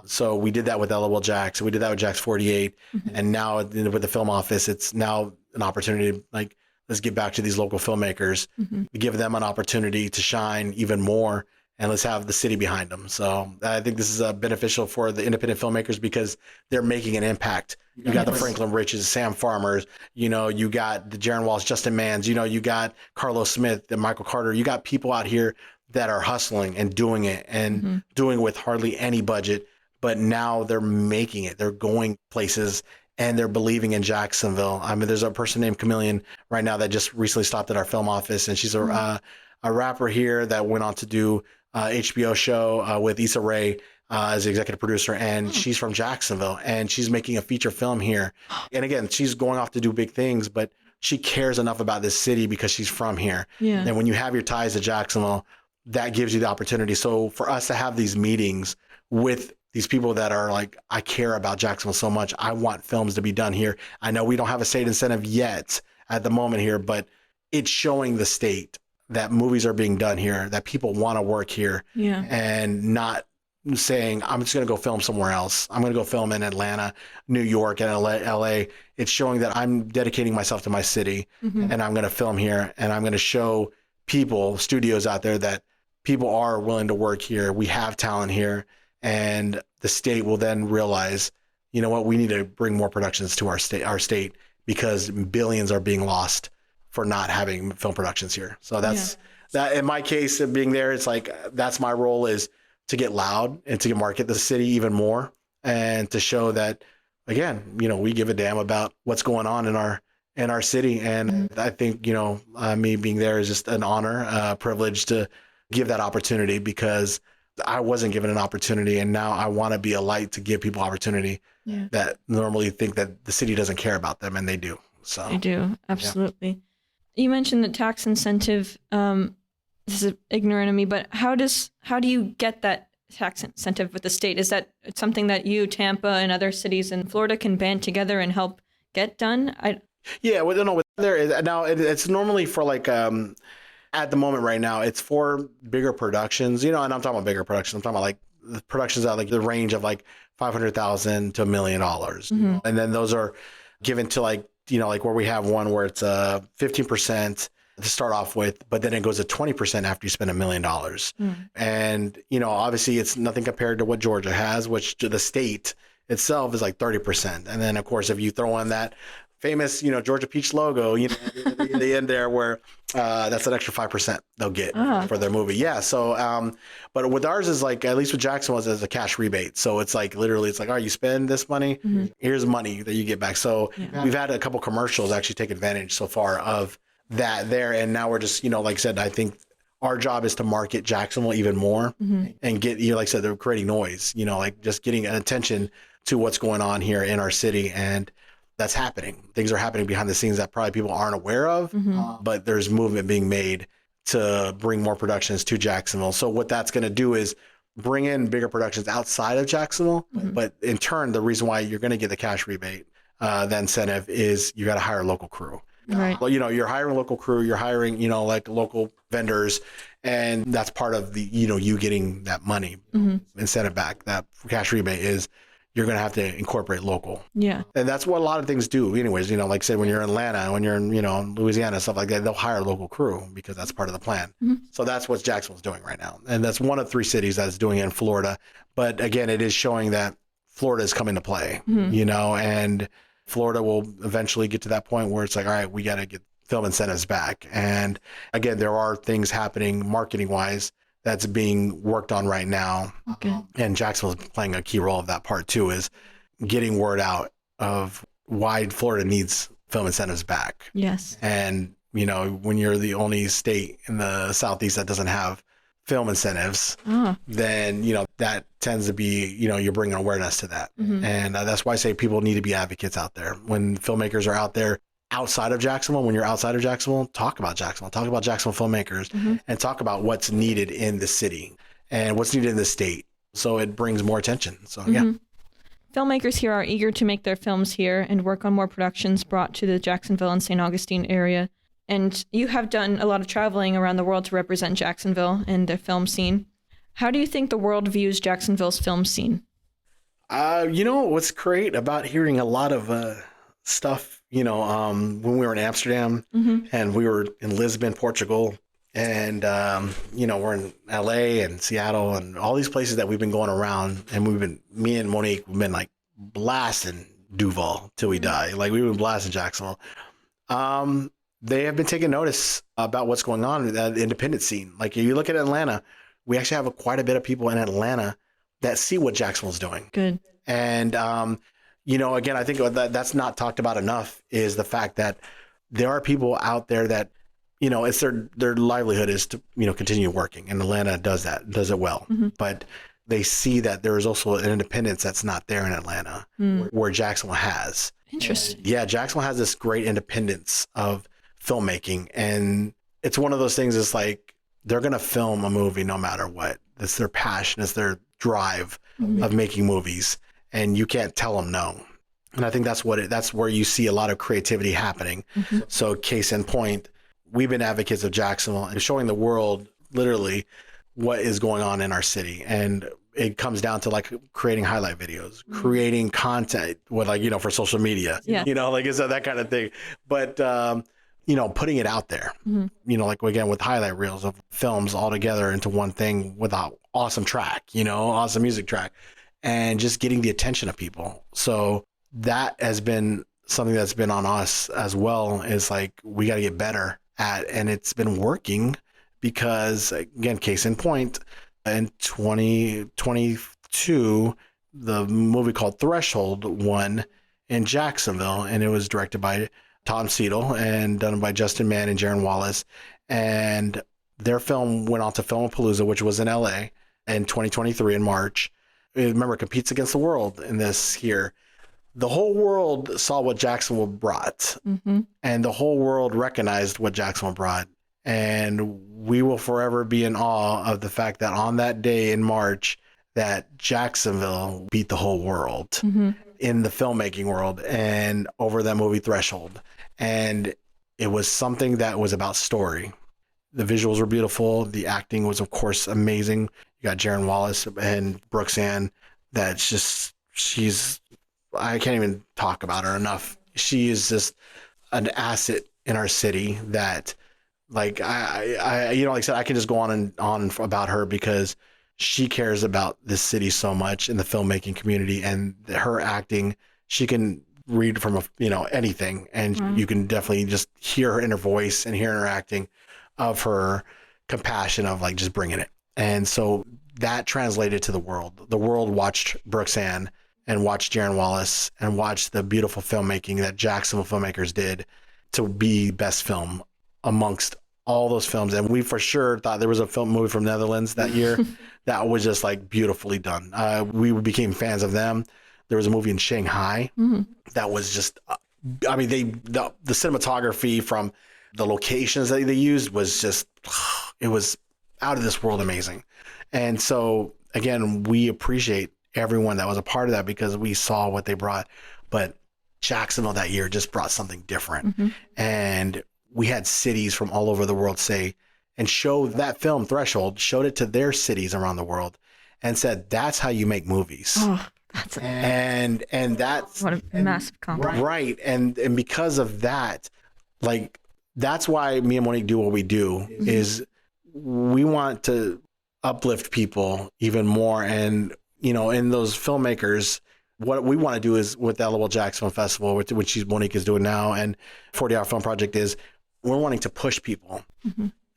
So we did that with LOL Jax. We did that with Jax 48. And now with the film office, it's now an opportunity to like, let's get back to these local filmmakers, give them an opportunity to shine even more, and let's have the city behind them. So I think this is beneficial for the independent filmmakers because they're making an impact. You got the Franklin Riches, Sam Farmers, you got the Jaron Wallace, Justin Mans, you got Carlos Smith and Michael Carter. You got people out here that are hustling and doing it and doing it with hardly any budget, but now they're making it. They're going places and they're believing in Jacksonville. I mean, there's a person named Chameleon right now that just recently stopped at our film office, and she's a a rapper here that went on to do HBO show with Issa Rae as the executive producer, and she's from Jacksonville, and she's making a feature film here. And again, she's going off to do big things, but she cares enough about this city because she's from here. Yeah. And when you have your ties to Jacksonville, that gives you the opportunity. So for us to have these meetings with these people that are like, I care about Jacksonville so much, I want films to be done here. I know we don't have a state incentive yet at the moment here, but it's showing the state that movies are being done here, that people want to work here, and not saying, I'm just going to go film somewhere else. I'm going to go film in Atlanta, New York, and LA. It's showing that I'm dedicating myself to my city, and I'm going to film here, and I'm going to show people, studios out there, that people are willing to work here. We have talent here, and the state will then realize, you know what, we need to bring more productions to our state because billions are being lost for not having film productions here. So that's that. In my case of being there, it's like, that's my role, is to get loud and to market the city even more, and to show that, again, you know, we give a damn about what's going on in our city. And I think, you know, me being there is just an honor, privilege to give that opportunity, because I wasn't given an opportunity, and now I want to be a light to give people opportunity that normally think that the city doesn't care about them, and they do. So they do, absolutely. You mentioned the tax incentive. This is ignorant of me, but how do you get that tax incentive with the state? Is that something that you, Tampa, and other cities in Florida can band together and help get done? Well, no, there is now. It's normally for like at the moment right now, it's for bigger productions, you know, and I'm talking about bigger productions. I'm talking about like the productions that like the range of like $500,000 to $1 million, you know? And then those are given to like, you know, like where we have one where it's 15% to start off with, but then it goes to 20% after you spend $1 million. And, you know, obviously it's nothing compared to what Georgia has, which to the state itself is like 30%. And then of course, if you throw in that famous, you know, Georgia Peach logo, you know, the end there where that's an extra 5% they'll get for their movie. Yeah. So, but with ours is like, at least with Jackson was as a cash rebate. So it's like, literally, it's like, all right, you spend this money, here's money that you get back. So we've had a couple commercials actually take advantage so far of that there. And now we're just, you know, like I said, I think our job is to market Jacksonville even more and get, you know, like I said, they're creating noise, you know, like just getting attention to what's going on here in our city. And that's happening. Things are happening behind the scenes that probably people aren't aware of, but there's movement being made to bring more productions to Jacksonville. So what that's going to do is bring in bigger productions outside of Jacksonville. But in turn, the reason why you're going to get the cash rebate, the incentive, is you got to hire a local crew. Right. Well, you know, you're hiring a local crew, you're hiring, you know, like local vendors, and that's part of the, you know, you getting that money incentive back. That cash rebate is, you're going to have to incorporate local. Yeah. And that's what a lot of things do anyways. You know, like say when you're in Atlanta, when you're in, you know, Louisiana, stuff like that, they'll hire a local crew because that's part of the plan. So that's what Jacksonville's doing right now. And that's one of 3 cities that's doing it in Florida. But again, it is showing that Florida is coming to play, you know, and Florida will eventually get to that point where it's like, all right, we got to get film incentives back. And again, there are things happening marketing wise that's being worked on right now. And Jacksonville is playing a key role of that part too, is getting word out of why Florida needs film incentives back. Yes. And, you know, when you're the only state in the Southeast that doesn't have film incentives, then, you know, that tends to be, you know, you're bringing awareness to that. And that's why I say people need to be advocates out there. When filmmakers are out there outside of Jacksonville, when you're outside of Jacksonville, talk about Jacksonville filmmakers, and talk about what's needed in the city and what's needed in the state. So it brings more attention. So, yeah. Filmmakers here are eager to make their films here and work on more productions brought to the Jacksonville and St. Augustine area. And you have done a lot of traveling around the world to represent Jacksonville and the film scene. How do you think the world views Jacksonville's film scene? You know, what's great about hearing a lot of stuff, you know, when we were in Amsterdam and we were in Lisbon, Portugal, and, you know, we're in LA and Seattle and all these places that we've been going around, and me and Monique, we've been like blasting Duval till we die. Like we've been blasting Jacksonville. They have been taking notice about what's going on in the independent scene. Like if you look at Atlanta, we actually have quite a bit of people in Atlanta that see what Jacksonville's doing. Good. And, you know, again, I think that's not talked about enough, is the fact that there are people out there that it's their livelihood is to, continue working. And Atlanta does it well. But they see that there is also an independence that's not there in Atlanta, where Jacksonville has. Interesting. Yeah, Jacksonville has this great independence of filmmaking. And it's one of those things, it's like they're going to film a movie no matter what. It's their passion, it's their drive of making movies. And you can't tell them no. And I think that's where you see a lot of creativity happening. So case in point, we've been advocates of Jacksonville and showing the world literally what is going on in our city. And it comes down to like creating highlight videos, creating content with for social media, it's that kind of thing. But, putting it out there, again, with highlight reels of films all together into one thing with an awesome track, awesome music track, and just getting the attention of people. So that has been something that's been on us as well, is like, we got to get better at, and it's been working because, again, case in point, in 2022, the movie called Threshold won in Jacksonville, and it was directed by Tom Seidel and done by Justin Mann and Jaron Wallace. And their film went on to Filmapalooza, which was in LA in 2023 in March. Remember, it competes against the world in this here. The whole world saw what Jacksonville brought, and the whole world recognized what Jacksonville brought. And we will forever be in awe of the fact that on that day in March, that Jacksonville beat the whole world in the filmmaking world and over that movie Threshold. And it was something that was about story. The visuals were beautiful. The acting was, of course, amazing. You got Jaron Wallace and Brooksand. That's just, I can't even talk about her enough. She is just an asset in our city that, like I said, I can just go on and on about her because she cares about this city so much in the filmmaking community, and her acting, she can read from anything, and you can definitely just hear her inner voice and hear her acting of her compassion of like just bringing it. And so that translated to the world. The world watched Brooksand and watched Jaron Wallace and watched the beautiful filmmaking that Jacksonville filmmakers did to be best film amongst all those films. And we for sure thought there was a movie from Netherlands that year that was just like beautifully done. We became fans of them. There was a movie in Shanghai that was just, the cinematography from the locations that they used was just, it was out of this world amazing. And so again, we appreciate everyone that was a part of that because we saw what they brought. But Jacksonville that year just brought something different. And we had cities from all over the world show that film Threshold, showed it to their cities around the world and said, that's how you make movies. And that's what a massive compliment. Right. And because of that, like, that's why me and Monique do what we do is we want to uplift people even more. And, in those filmmakers, what we want to do is with the LOL Jacksonville Festival, which Monique is doing now, and 40-Hour Film Project is, we're wanting to push people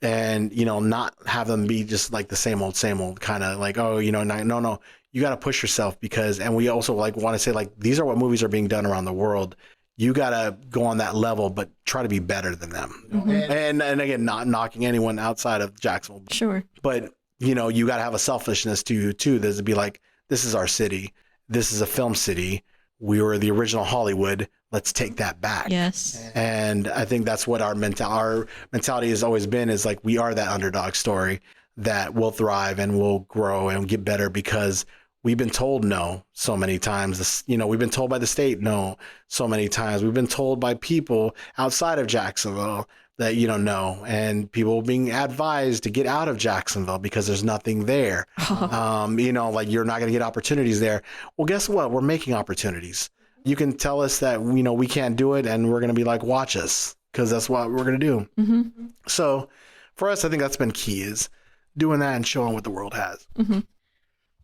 and, not have them be just like the same old kind of like, no, you got to push yourself and we also like want to say like, these are what movies are being done around the world. You got to go on that level, but try to be better than them. And again, not knocking anyone outside of Jacksonville. Sure. But, you got to have a selfishness to you too. There's to be like, this is our city. This is a film city. We were the original Hollywood. Let's take that back. Yes. And I think that's what our mentality has always been, is like, we are that underdog story that will thrive and will grow and get better because we've been told no so many times. We've been told by the state no so many times. We've been told by people outside of Jacksonville that, no, and people being advised to get out of Jacksonville because there's nothing there. Like you're not going to get opportunities there. Well, guess what? We're making opportunities. You can tell us that, we can't do it, and we're going to be like, watch us, because that's what we're going to do. So for us, I think that's been key, is doing that and showing what the world has.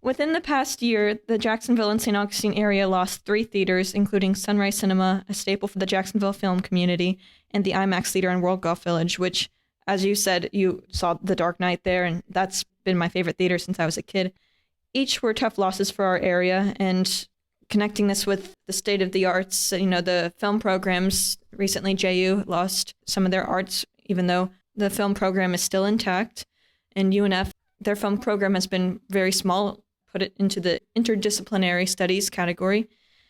Within the past year, the Jacksonville and St. Augustine area lost 3 theaters, including Sunrise Cinema, a staple for the Jacksonville film community, and the IMAX Theater in World Golf Village, which, as you said, you saw The Dark Knight there, and that's been my favorite theater since I was a kid. Each were tough losses for our area, and connecting this with the state of the arts, the film programs, recently JU lost some of their arts, even though the film program is still intact, and UNF, their film program has been very small, put it into the interdisciplinary studies category.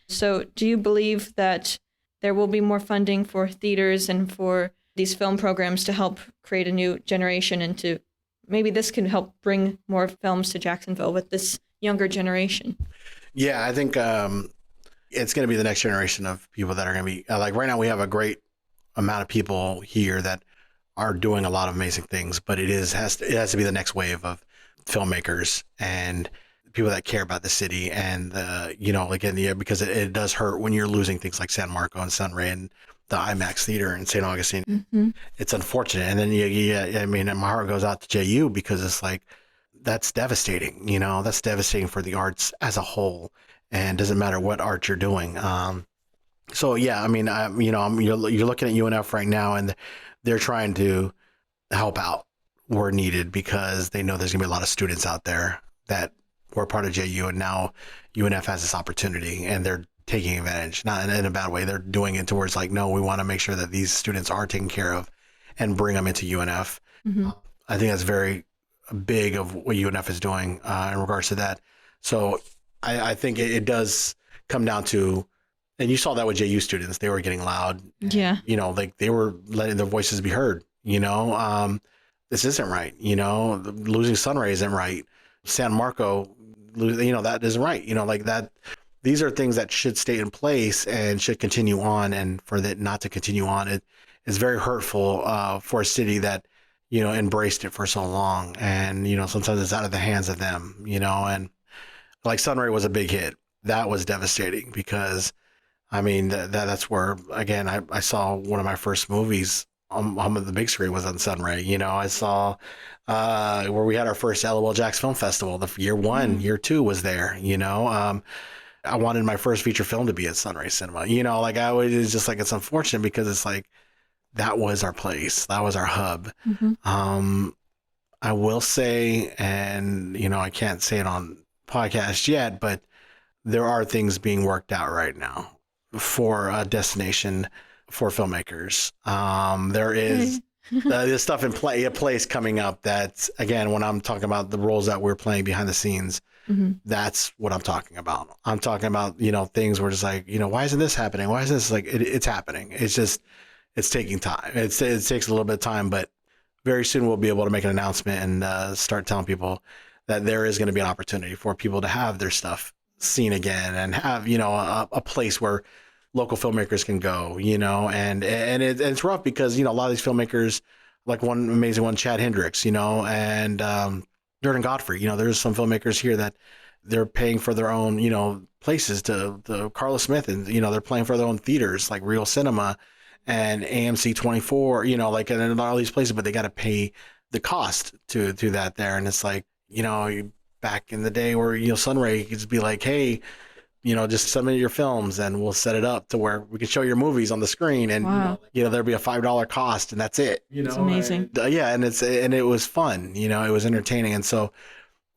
So do you believe that there will be more funding for theaters and for these film programs to help create a new generation, and to maybe this can help bring more films to Jacksonville with this younger generation? Yeah, I think it's going to be the next generation of people that are going to be like right now we have a great amount of people here that are doing a lot of amazing things, but it has to be the next wave of filmmakers and people that care about the city. And because it does hurt when you're losing things like San Marco and Sunray and the IMAX theater in St. Augustine. Mm-hmm. It's unfortunate. And then my heart goes out to JU, because it's like, that's devastating. That's devastating for the arts as a whole, and doesn't matter what art you're doing. So yeah, you're looking at UNF right now, and they're trying to help out where needed, because they know there's gonna be a lot of students out there that were part of JU, and now UNF has this opportunity, and they're taking advantage, not in a bad way. They're doing it towards like, no, we want to make sure that these students are taken care of and bring them into UNF. Mm-hmm. I think that's very big of what UNF is doing in regards to that. So I think it does come down to, and you saw that with JU students, they were getting loud. Yeah. Like they were letting their voices be heard. This isn't right. Losing Sunray isn't right. San Marco, that isn't right. Like that. These are things that should stay in place and should continue on. And for that not to continue on, it is very hurtful for a city that, embraced it for so long. And, sometimes it's out of the hands of them, and like Sunray was a big hit. That was devastating, because that's where, again, I saw one of my first movies on the big screen was on Sunray. I saw where we had our first LOL Jacksonville Film Festival. The year one, year two was there. I wanted my first feature film to be at Sunray Cinema. It's just like, it's unfortunate, because it's like, that was our place. That was our hub. Mm-hmm. I will say, and, I can't say it on podcast yet, but there are things being worked out right now for a destination for filmmakers. There is this stuff in place coming up that, again, when I'm talking about the roles that we're playing behind the scenes, mm-hmm. that's what I'm talking about. I'm talking about, things where it's like, why isn't this happening? Why is this like, it's happening. It's just, it's taking time. It takes a little bit of time, but very soon we'll be able to make an announcement and start telling people that there is going to be an opportunity for people to have their stuff seen again, and have, a place where local filmmakers can go, and it's rough, because, a lot of these filmmakers, like one amazing one, Chad Hendricks, and Jordan Godfrey, there's some filmmakers here that they're paying for their own, places to Carlos Smith, and, they're playing for their own theaters like Real Cinema and AMC 24, and all these places, but they got to pay the cost to that there. And it's like, back in the day where, Sunray could just be like, hey, just submit your films and we'll set it up to where we can show your movies on the screen, and, wow. There'll be a $5 cost, and that's it. It's amazing. And it was fun, it was entertaining. And so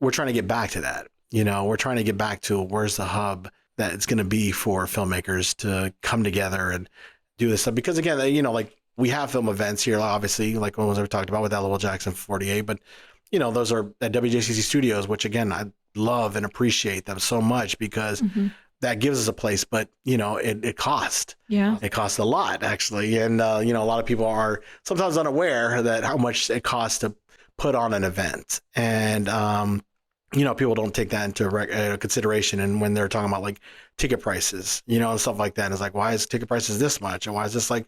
we're trying to get back to that. We're trying to get back to where's the hub that it's going to be for filmmakers to come together and do this stuff. Because again, like we have film events here, obviously, like ones we talked about with LOL Jackson 48, but those are at WJCC Studios, which again, I love and appreciate them so much, because mm-hmm. that gives us a place, but it costs. Yeah. It costs a lot, actually. And, a lot of people are sometimes unaware that how much it costs to put on an event. And, people don't take that into consideration. And when they're talking about like ticket prices, and stuff like that, it's like, why is ticket prices this much? And why is this like,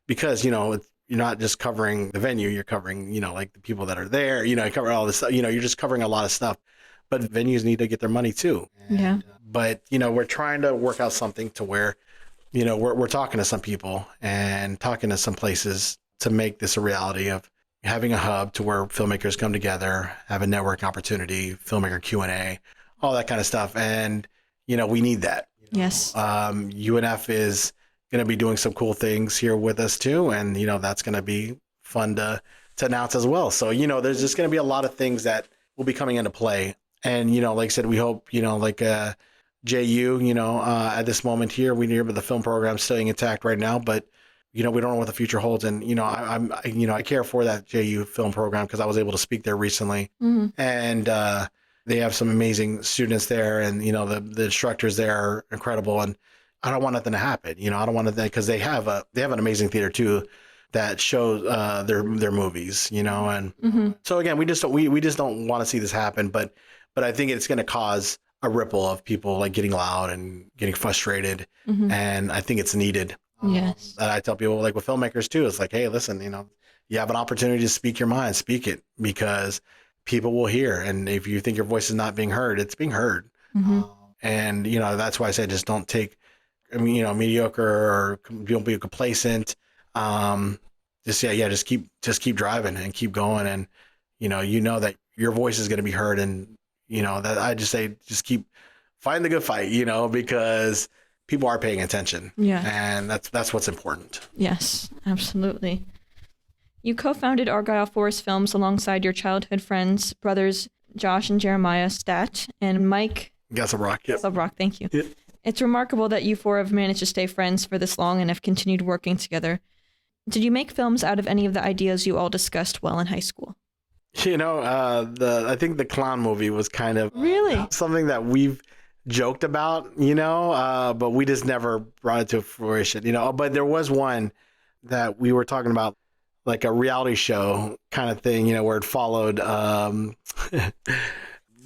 because, you're not just covering the venue, you're covering, like the people that are there, you cover all this stuff, you're just covering a lot of stuff, but venues need to get their money too. Yeah. But, we're trying to work out something to where, we're talking to some people and talking to some places to make this a reality of having a hub to where filmmakers come together, have a networking opportunity, filmmaker Q&A, all that kind of stuff. And, we need that. Yes. UNF is going to be doing some cool things here with us too. And, that's going to be fun to announce as well. So, there's just going to be a lot of things that will be coming into play. And, like I said, we hope, like JU, at this moment here, we hear about the film program staying intact right now, but, we don't know what the future holds. And, I care for that JU film program because I was able to speak there recently. And they have some amazing students there, and, the instructors there are incredible. And I don't want nothing to happen. I don't want to, because they have an amazing theater too that shows their movies, and so again, we just don't want to see this happen. But I think it's going to cause a ripple of people like getting loud and getting frustrated. And I think it's needed. Yes. And I tell people, like with filmmakers too, it's like, hey, listen, you have an opportunity to speak your mind, speak it, because people will hear. And if you think your voice is not being heard, it's being heard. And, that's why I say just don't take, mediocre, or don't be complacent. Just keep driving and keep going. And, that your voice is going to be heard. And, that I just say, just keep fighting the good fight, because people are paying attention. Yeah. And that's what's important. Yes, absolutely. You co-founded Argyle Forest Films alongside your childhood friends, brothers Josh and Jeremiah Stat and Mike Gasselbrock. Yep. Gasselbrock, thank you. Yep. It's remarkable that you four have managed to stay friends for this long and have continued working together. Did you make films out of any of the ideas you all discussed while in high school? I think the clown movie was kind of really something that we've joked about, but we just never brought it to fruition, but there was one that we were talking about, like a reality show kind of thing, where it followed the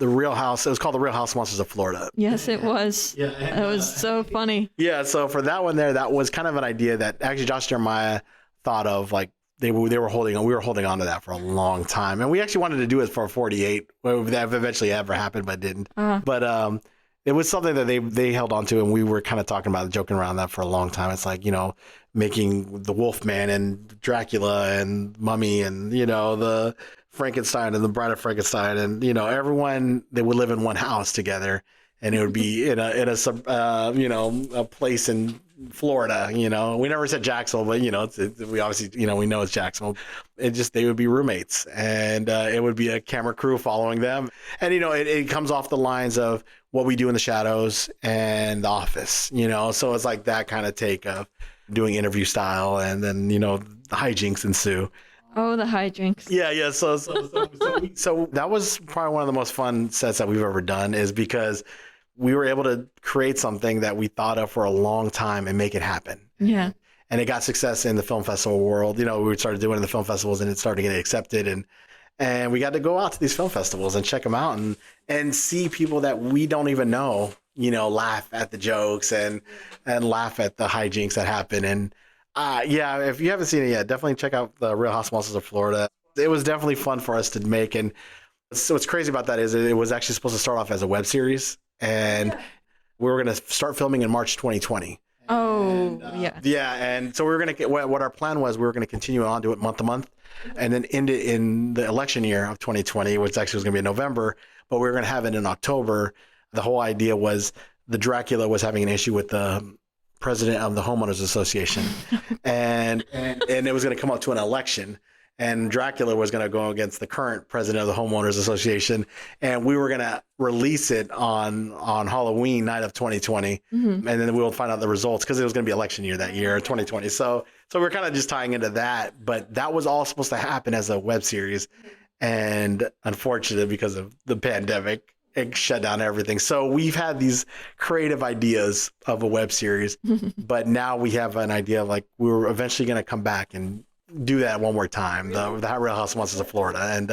Real House. It was called The Real House Monsters of Florida. Yes, it was. Yeah. It was so funny. Yeah. So for that one there, that was kind of an idea that actually Josh Jeremiah thought of. Like we were holding on to that for a long time. And we actually wanted to do it for 48. That eventually ever happened, but didn't. But it was something that they held on to, and we were kind of talking about, joking around that for a long time. It's like, making the Wolfman and Dracula and Mummy and, the Frankenstein and the Bride of Frankenstein, and, everyone, they would live in one house together, and it would be in a place in Florida. We never said Jacksonville, but we obviously we know it's Jacksonville. They would be roommates, and it would be a camera crew following them, and it comes off the lines of What We Do in the Shadows and The Office. So it's like that kind of take of doing interview style, and then the hijinks ensue. Oh, the hijinks. Yeah. So that was probably one of the most fun sets that we've ever done, is because we were able to create something that we thought of for a long time and make it happen. Yeah. And it got success in the film festival world. We started doing it in the film festivals, and it started getting accepted. And we got to go out to these film festivals and check them out and see people that we don't even know, laugh at the jokes and laugh at the hijinks that happen. And if you haven't seen it yet, definitely check out The Real House Monsters of Florida. It was definitely fun for us to make. And so what's crazy about that is it was actually supposed to start off as a web series, and we were going to start filming in March 2020. Oh, yeah. Yeah. And so we were going to, what our plan was, we were going to continue on, do it month to month, and then end it in the election year of 2020, which actually was going to be in November, but we were going to have it in October. The whole idea was the Dracula was having an issue with the president of the homeowners association, and it was going to come up to an election, and Dracula was going to go against the current president of the homeowners association, and we were going to release it on Halloween night of 2020, and then we will find out the results, because it was going to be election year that year, 2020. So we're kind of just tying into that, but that was all supposed to happen as a web series, and unfortunately, because of the pandemic, it shut down everything. So we've had these creative ideas of a web series, but now we have an idea of, like, we were eventually going to come back and do that one more time, the Real House Monsters of Florida. And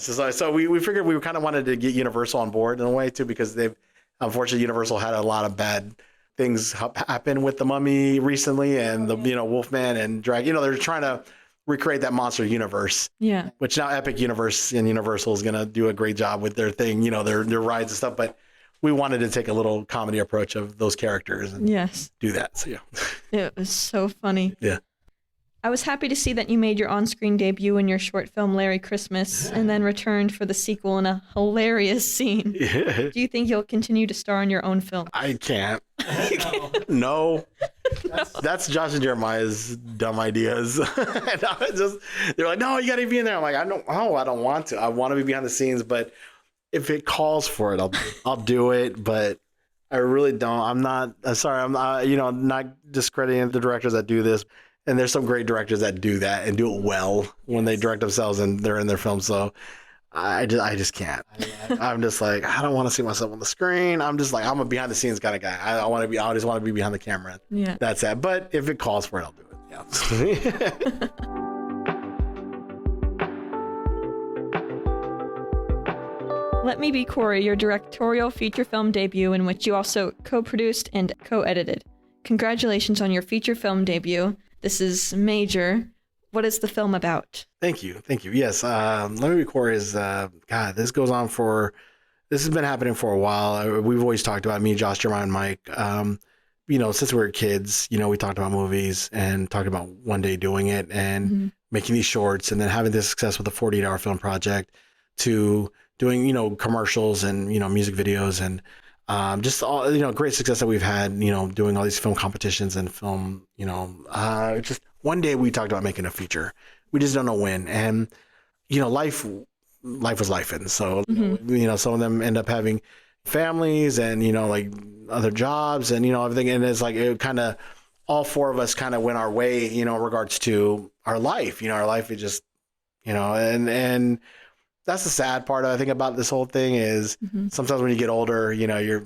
so we figured we kind of wanted to get Universal on board in a way too, because unfortunately Universal had a lot of bad things happen with the Mummy recently, and the Wolfman and Drag. They're trying to recreate that monster universe. Yeah. Which now Epic Universe and Universal is going to do a great job with their thing, their rides and stuff. But we wanted to take a little comedy approach of those characters and do that. So, yeah. It was so funny. Yeah. I was happy to see that you made your on-screen debut in your short film Larry Christmas, and then returned for the sequel in a hilarious scene. Yeah. Do you think you'll continue to star in your own film? I can't. No. That's Josh and Jeremiah's dumb ideas. And they're like, no, you got to be in there. I'm like, I don't want to. I want to be behind the scenes, but if it calls for it, I'll do it. But I really don't. I'm not discrediting the directors that do this. And there's some great directors that do that and do it well when they direct themselves and they're in their film. So I just can't. I'm just like, I don't want to see myself on the screen. I'm just like, I'm a behind the scenes kind of guy. I just want to be behind the camera. Yeah. That's it. But if it calls for it, I'll do it. Yeah. Let Me Be Corey, your directorial feature film debut in which you also co-produced and co-edited. Congratulations on your feature film debut. This is major. What is the film about? Thank you. Yes. Let Me Be Corey is, God, this has been happening for a while. We've always talked about it, me, Josh, Jeremiah, and Mike. Since we were kids, we talked about movies and talked about one day doing it and making these shorts and then having this success with the 48-hour film project to doing, commercials and, music videos and just all, great success that we've had, doing all these film competitions and film, just one day we talked about making a feature. We just don't know when. And, life was life. And so, some of them end up having families and, like other jobs and, everything. And it's like, it kind of, all four of us kind of went our way, in regards to our life, our life is just, and that's the sad part I think about this whole thing is sometimes when you get older,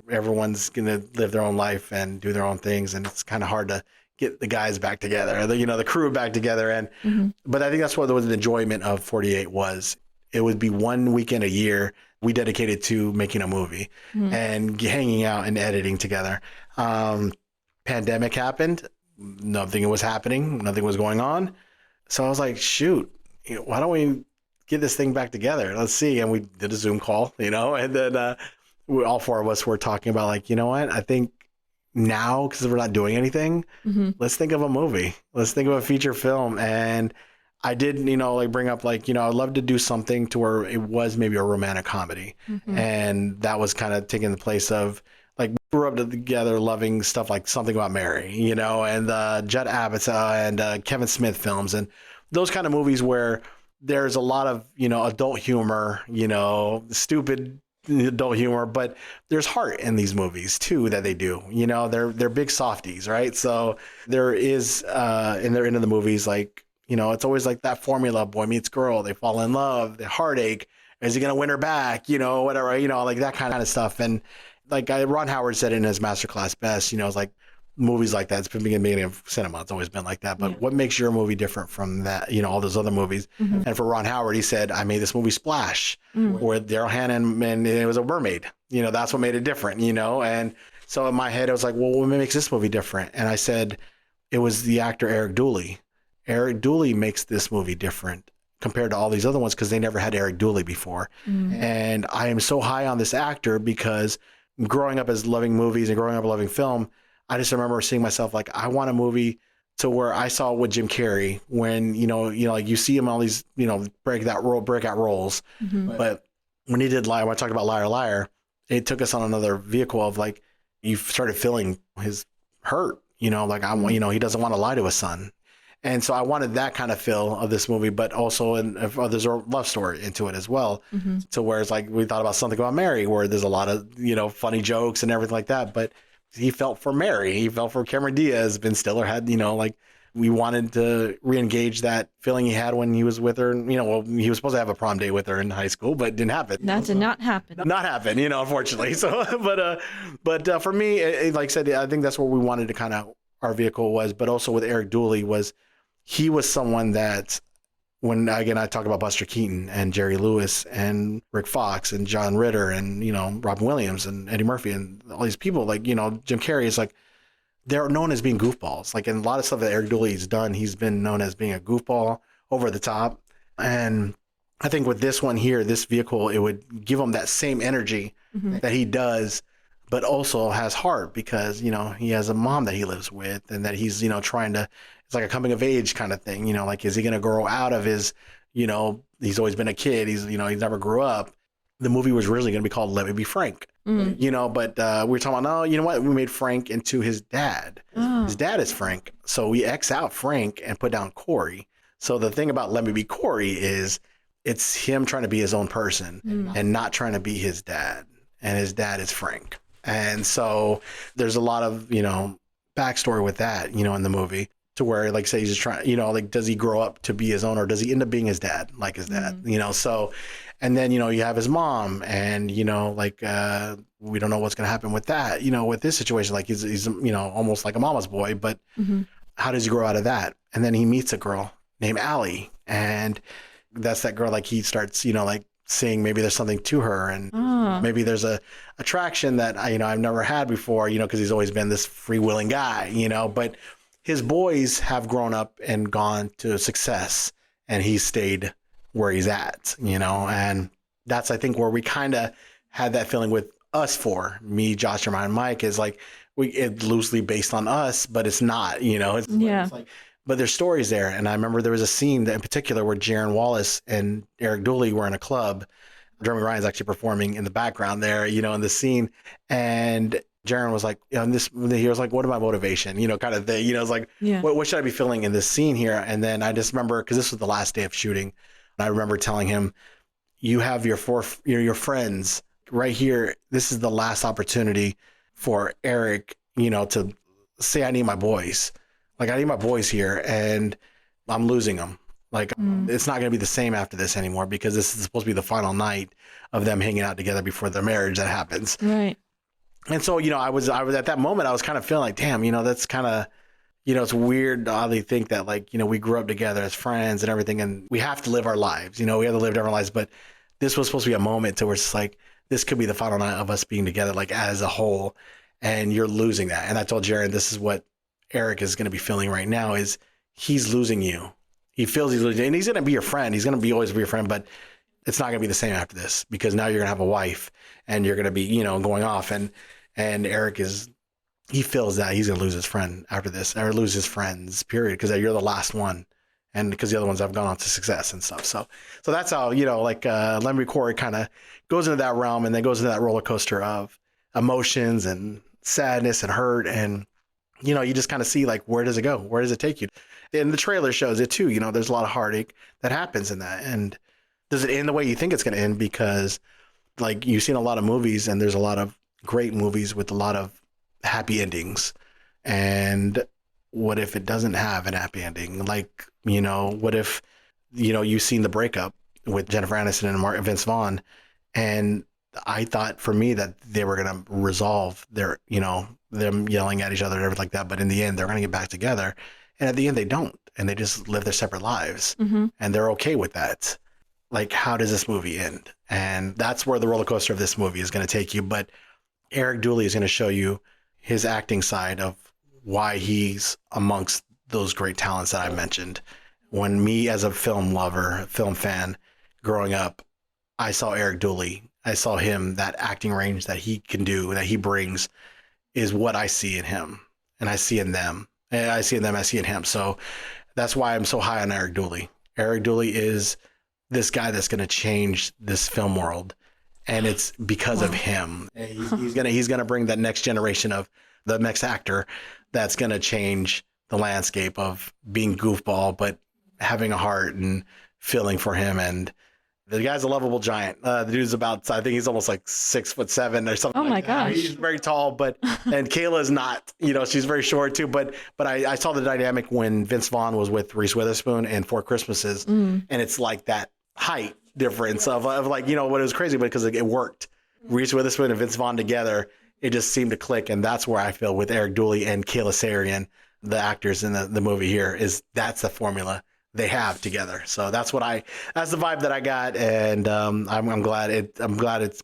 everyone's going to live their own life and do their own things. And it's kind of hard to get the guys back together, the crew back together. And, but I think that's what the enjoyment of 48 was. It would be one weekend a year we dedicated to making a movie and hanging out and editing together. Pandemic happened. Nothing was happening. Nothing was going on. So I was like, shoot, why don't we get this thing back together? Let's see. And we did a Zoom call, and then all four of us were talking about like, what? I think now, because we're not doing anything, let's think of a movie. Let's think of a feature film. And I did, bring up like, I'd love to do something to where it was maybe a romantic comedy. And that was kind of taking the place of like, we grew up together loving stuff like Something About Mary, and Judd Apatow and Kevin Smith films and those kind of movies where there's a lot of, adult humor, stupid adult humor, but there's heart in these movies too that they do. They're big softies, right? So there is in their end of the movies, like, it's always like that formula, boy meets girl, they fall in love, the heartache, is he gonna win her back? Whatever, like that kind of stuff. And like Ron Howard said in his masterclass best, it's like movies like that. It's been the beginning of cinema. It's always been like that. But what makes your movie different from that, all those other movies? And for Ron Howard, he said, I made this movie Splash, where Daryl Hannah and it was a mermaid. That's what made it different, And so in my head, I was like, well, what makes this movie different? And I said, it was the actor Eric Dooley. Eric Dooley makes this movie different compared to all these other ones because they never had Eric Dooley before. And I am so high on this actor because growing up as loving movies and growing up loving film, I just remember seeing myself like, I want a movie to where I saw with Jim Carrey when, like you see him all these, breakout roles. But when he did when I talked about Liar Liar, it took us on another vehicle of like, you started feeling his hurt, like he doesn't want to lie to his son. And so I wanted that kind of feel of this movie, but also there's a love story into it as well. So where it's like, we thought about Something About Mary, where there's a lot of, funny jokes and everything like that. But he felt for Mary, he felt for Cameron Diaz. Ben Stiller had, like we wanted to re-engage that feeling he had when he was with her. He was supposed to have a prom date with her in high school, but it didn't happen. That did not happen. Not happen, unfortunately. So, but for me, like I said, I think that's what we wanted to kind of, our vehicle was, but also with Eric Dooley he was someone that when, again, I talk about Buster Keaton and Jerry Lewis and Rick Fox and John Ritter and, Robin Williams and Eddie Murphy and all these people, like, Jim Carrey is like, they're known as being goofballs. Like in a lot of stuff that Eric Dooley's done, he's been known as being a goofball, over the top. And I think with this one here, this vehicle, it would give him that same energy that he does, but also has heart because, he has a mom that he lives with and that he's, trying to, it's like a coming of age kind of thing, like, is he going to grow out of his, he's always been a kid. He's, he never grew up. The movie was originally going to be called Let Me Be Frank, but we were talking about, no, you know what? We made Frank into his dad. His dad is Frank. So we X out Frank and put down Corey. So the thing about Let Me Be Corey is it's him trying to be his own person and not trying to be his dad. And his dad is Frank. And so there's a lot of, backstory with that, in the movie. to where, like, say he's just trying, like, does he grow up to be his own, or does he end up being his dad, like his dad, so, and then, you have his mom, and, like, we don't know what's going to happen with that, with this situation, like he's almost like a mama's boy, but how does he grow out of that? And then he meets a girl named Allie, and that's that girl, like, he starts, like, seeing maybe there's something to her, and maybe there's a attraction that I've never had before, because he's always been this freewheeling guy, but his boys have grown up and gone to success, and he's stayed where he's at, and that's, I think, where we kind of had that feeling with us four, me, Josh, Jeremiah, and Mike, is like, it's loosely based on us, but it's not, it's like, but there's stories there. And I remember there was a scene that in particular where Jaron Wallace and Eric Dooley were in a club. Jeremy Ryan's actually performing in the background there, in the scene. And Jaron was like, he was like, what my motivation, kind of thing, it's like, what should I be feeling in this scene here? And then I just remember, because this was the last day of shooting, and I remember telling him, you have your friends right here. This is the last opportunity for Eric, to say, I need my boys. Like, I need my boys here, and I'm losing them. Like, it's not going to be the same after this anymore, because this is supposed to be the final night of them hanging out together before their marriage that happens. Right. And so, I was at that moment, I was kind of feeling like, damn, that's kind of, it's weird to oddly think that, like, we grew up together as friends and everything, and we have to live our lives, we have to live different lives. But this was supposed to be a moment to where it's like, this could be the final night of us being together, like, as a whole, and you're losing that. And I told Jaron, this is what Eric is going to be feeling right now, is he's losing you. He feels he's losing, and he's going to be your friend. He's going to be always be your friend, but it's not going to be the same after this, because now you're going to have a wife, and you're going to be, going off. And Eric he feels that he's going to lose his friend after this, or lose his friends, period, because you're the last one. And because the other ones have gone on to success and stuff. So that's how, Let Me Corey kind of goes into that realm, and then goes into that roller coaster of emotions and sadness and hurt. And, you just kind of see, like, where does it go? Where does it take you? And the trailer shows it too. There's a lot of heartache that happens in that. And does it end the way you think it's going to end? Because, like, you've seen a lot of movies, and there's a lot of great movies with a lot of happy endings. And what if it doesn't have an happy ending? Like, what if, you've seen The Breakup with Jennifer Aniston and Vince Vaughn, and I thought for me that they were going to resolve their, them yelling at each other and everything like that. But in the end, they're going to get back together. And at the end, they don't. And they just live their separate lives. And they're okay with that. Like, how does this movie end? And that's where the roller coaster of this movie is going to take you. But Eric Dooley is going to show you his acting side of why he's amongst those great talents that I mentioned. When me, as a film lover, film fan, growing up, I saw Eric Dooley. I saw him, that acting range that he can do, that he brings, is what I see in him, and I see in them. And I see in them, I see in him. So that's why I'm so high on Eric Dooley. Eric Dooley is this guy that's going to change this film world, and it's because of him. He's gonna bring that next generation of the next actor that's going to change the landscape of being goofball, but having a heart and feeling for him. And the guy's a lovable giant. The dude's about, I think he's almost like 6'7" or something. Oh my gosh. He's very tall, and Kayla's not, she's very short too. But I saw the dynamic when Vince Vaughn was with Reese Witherspoon in Four Christmases. And it's like that height difference of like, what it was crazy, but because it worked. Reese Witherspoon and Vince Vaughn together, it just seemed to click. And that's where I feel with Eric Dooley and Kayla Sarian, the actors in the movie here, that's the formula they have together. So that's the vibe that I got. And I'm glad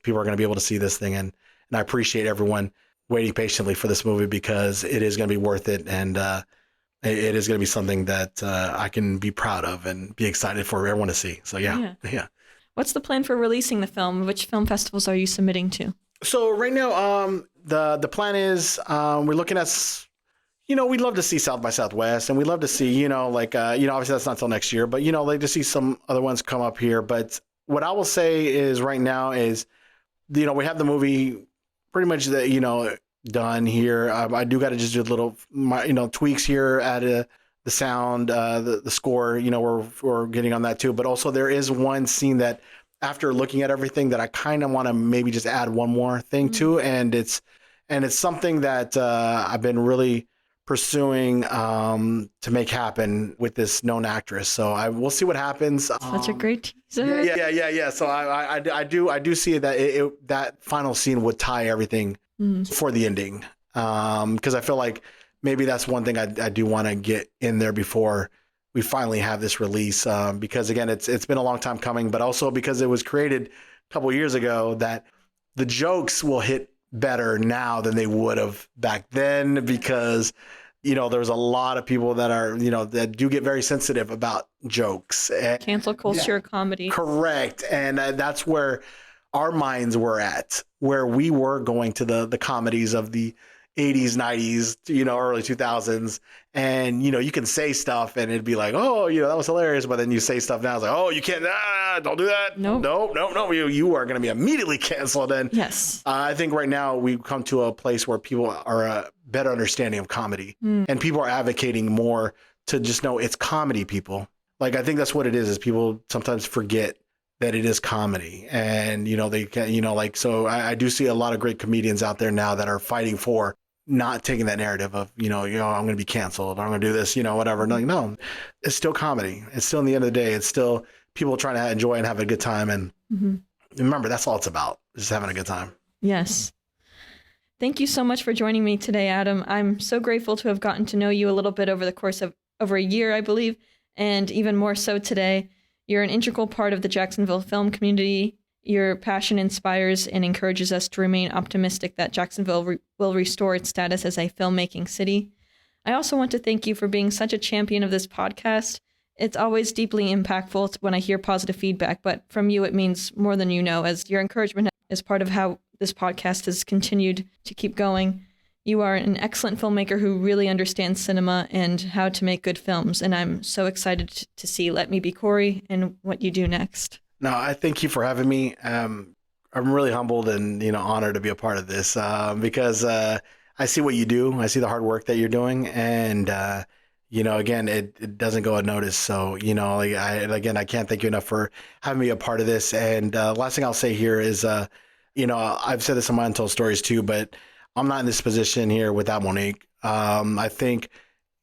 people are going to be able to see this thing. And I appreciate everyone waiting patiently for this movie, because it is going to be worth it. And it is going to be something that I can be proud of and be excited for everyone to see. So yeah. What's the plan for releasing the film? Which film festivals are you submitting to? So right now, the plan is we're looking at, we'd love to see South by Southwest, and we'd love to see, obviously that's not till next year, but, like to see some other ones come up here. But what I will say is right now is, we have the movie pretty much, done here. I do got to just do a little, tweaks here, add the sound, the score, we're getting on that too. But also there is one scene that, after looking at everything, that I kind of want to maybe just add one more thing to. And it's something that I've been really pursuing to make happen with this known actress. So we'll see what happens. Such a great teaser. Yeah. So I do see that that final scene would tie everything for the ending. Because I feel like maybe that's one thing I do want to get in there before we finally have this release. Because again, it's been a long time coming, but also because it was created a couple of years ago, that the jokes will hit better now than they would have back then, because there's a lot of people that are, that do get very sensitive about jokes. Cancel culture comedy. Correct. And that's where our minds were at, where we were going to the comedies of the 80s, 90s, early 2000s. And, you can say stuff and it'd be like, oh, that was hilarious. But then you say stuff now, it's like, oh, you can't, don't do that. Nope. No. You are going to be immediately canceled. And yes, I think right now we've come to a place where people are a better understanding of comedy and people are advocating more to just know it's comedy, people. Like, I think that's what it is people sometimes forget that it is comedy. And, they can, so I do see a lot of great comedians out there now that are fighting for not taking that narrative of, I'm going to be canceled, or I'm going to do this, whatever. No, it's still comedy. It's still, in the end of the day, it's still people trying to enjoy and have a good time. And remember, that's all it's about, just having a good time. Yes. Thank you so much for joining me today, Adam. I'm so grateful to have gotten to know you a little bit over the course of over a year, I believe, and even more so today. You're an integral part of the Jacksonville film community. Your passion inspires and encourages us to remain optimistic that Jacksonville will restore its status as a filmmaking city. I also want to thank you for being such a champion of this podcast. It's always deeply impactful when I hear positive feedback, but from you it means more than you know, as your encouragement is part of how this podcast has continued to keep going. You are an excellent filmmaker who really understands cinema and how to make good films, and I'm so excited to see Let Me Be Corey and what you do next. No, I thank you for having me. I'm really humbled and honored to be a part of this because I see what you do. I see the hard work that you're doing, and again, it doesn't go unnoticed. So I can't thank you enough for having me a part of this. And last thing I'll say here is, I've said this in my Untold Stories too, but I'm not in this position here without Monique. I think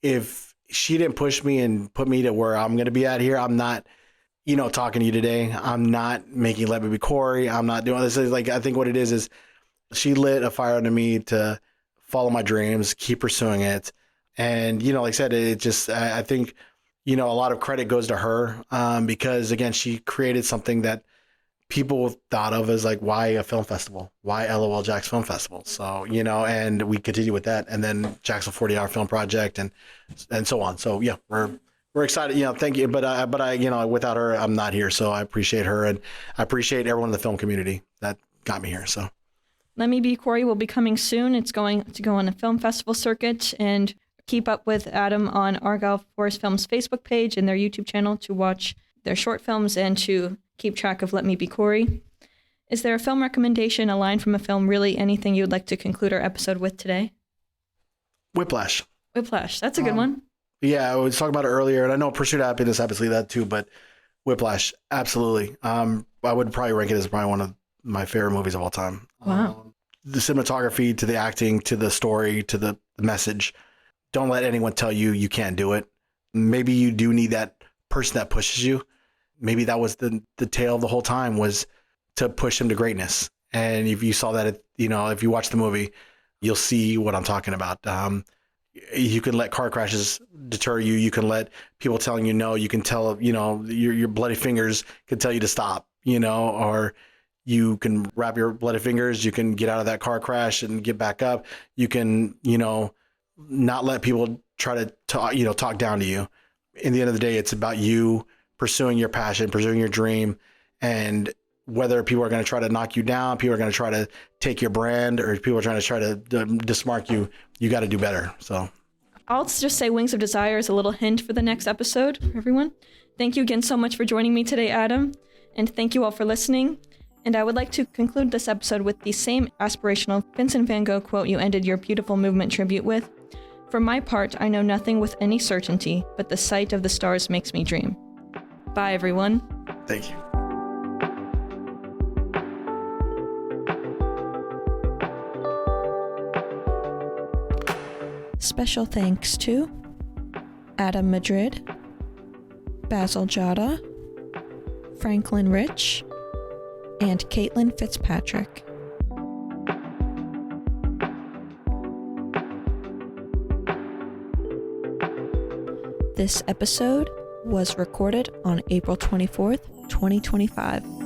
if she didn't push me and put me to where I'm going to be at here, I'm not, talking to you today. I'm not making Let Me Be Corey. I'm not doing this. I think what it is she lit a fire under me to follow my dreams, keep pursuing it. And, like I said, it just, I think, a lot of credit goes to her because, again, she created something that people thought of as like, why a film festival? Why LOL Jacksonville Film Festival? So, and we continue with that. And then Jacksonville 40-Hour Film Project and so on. So, yeah, we're excited. Thank you. But I, without her, I'm not here. So I appreciate her, and I appreciate everyone in the film community that got me here. So Let Me Be Corey will be coming soon. It's going to go on a film festival circuit, and keep up with Adam on Argyle Forest Films Facebook page and their YouTube channel to watch their short films and to keep track of Let Me Be Corey. Is there a film recommendation, a line from a film, really anything you would like to conclude our episode with today? Whiplash. Whiplash. That's a good one. Yeah, I was talking about it earlier, and I know Pursuit of Happiness, obviously that too, but Whiplash, absolutely. I would probably rank it as probably one of my favorite movies of all time. Wow. The cinematography, to the acting, to the story, to the message. Don't let anyone tell you you can't do it. Maybe you do need that person that pushes you. Maybe that was the tale of the whole time, was to push him to greatness. And if you saw that, if you watch the movie, you'll see what I'm talking about. You can let car crashes deter you. You can let people telling you no. You can tell, your bloody fingers can tell you to stop, or you can wrap your bloody fingers. You can get out of that car crash and get back up. You can, not let people try to talk down to you. In the end of the day, it's about you pursuing your passion, pursuing your dream. And whether people are going to try to knock you down, people are going to try to take your brand, or people are trying to dismark you, you got to do better. So I'll just say Wings of Desire is a little hint for the next episode, everyone. Thank you again so much for joining me today, Adam. And thank you all for listening. And I would like to conclude this episode with the same aspirational Vincent van Gogh quote you ended your beautiful movement tribute with. For my part, I know nothing with any certainty, but the sight of the stars makes me dream. Bye, everyone. Thank you. Special thanks to Adam Madrid, Basil Jada, Franklin Rich, and Caitlin Fitzpatrick. This episode was recorded on April 24th, 2025.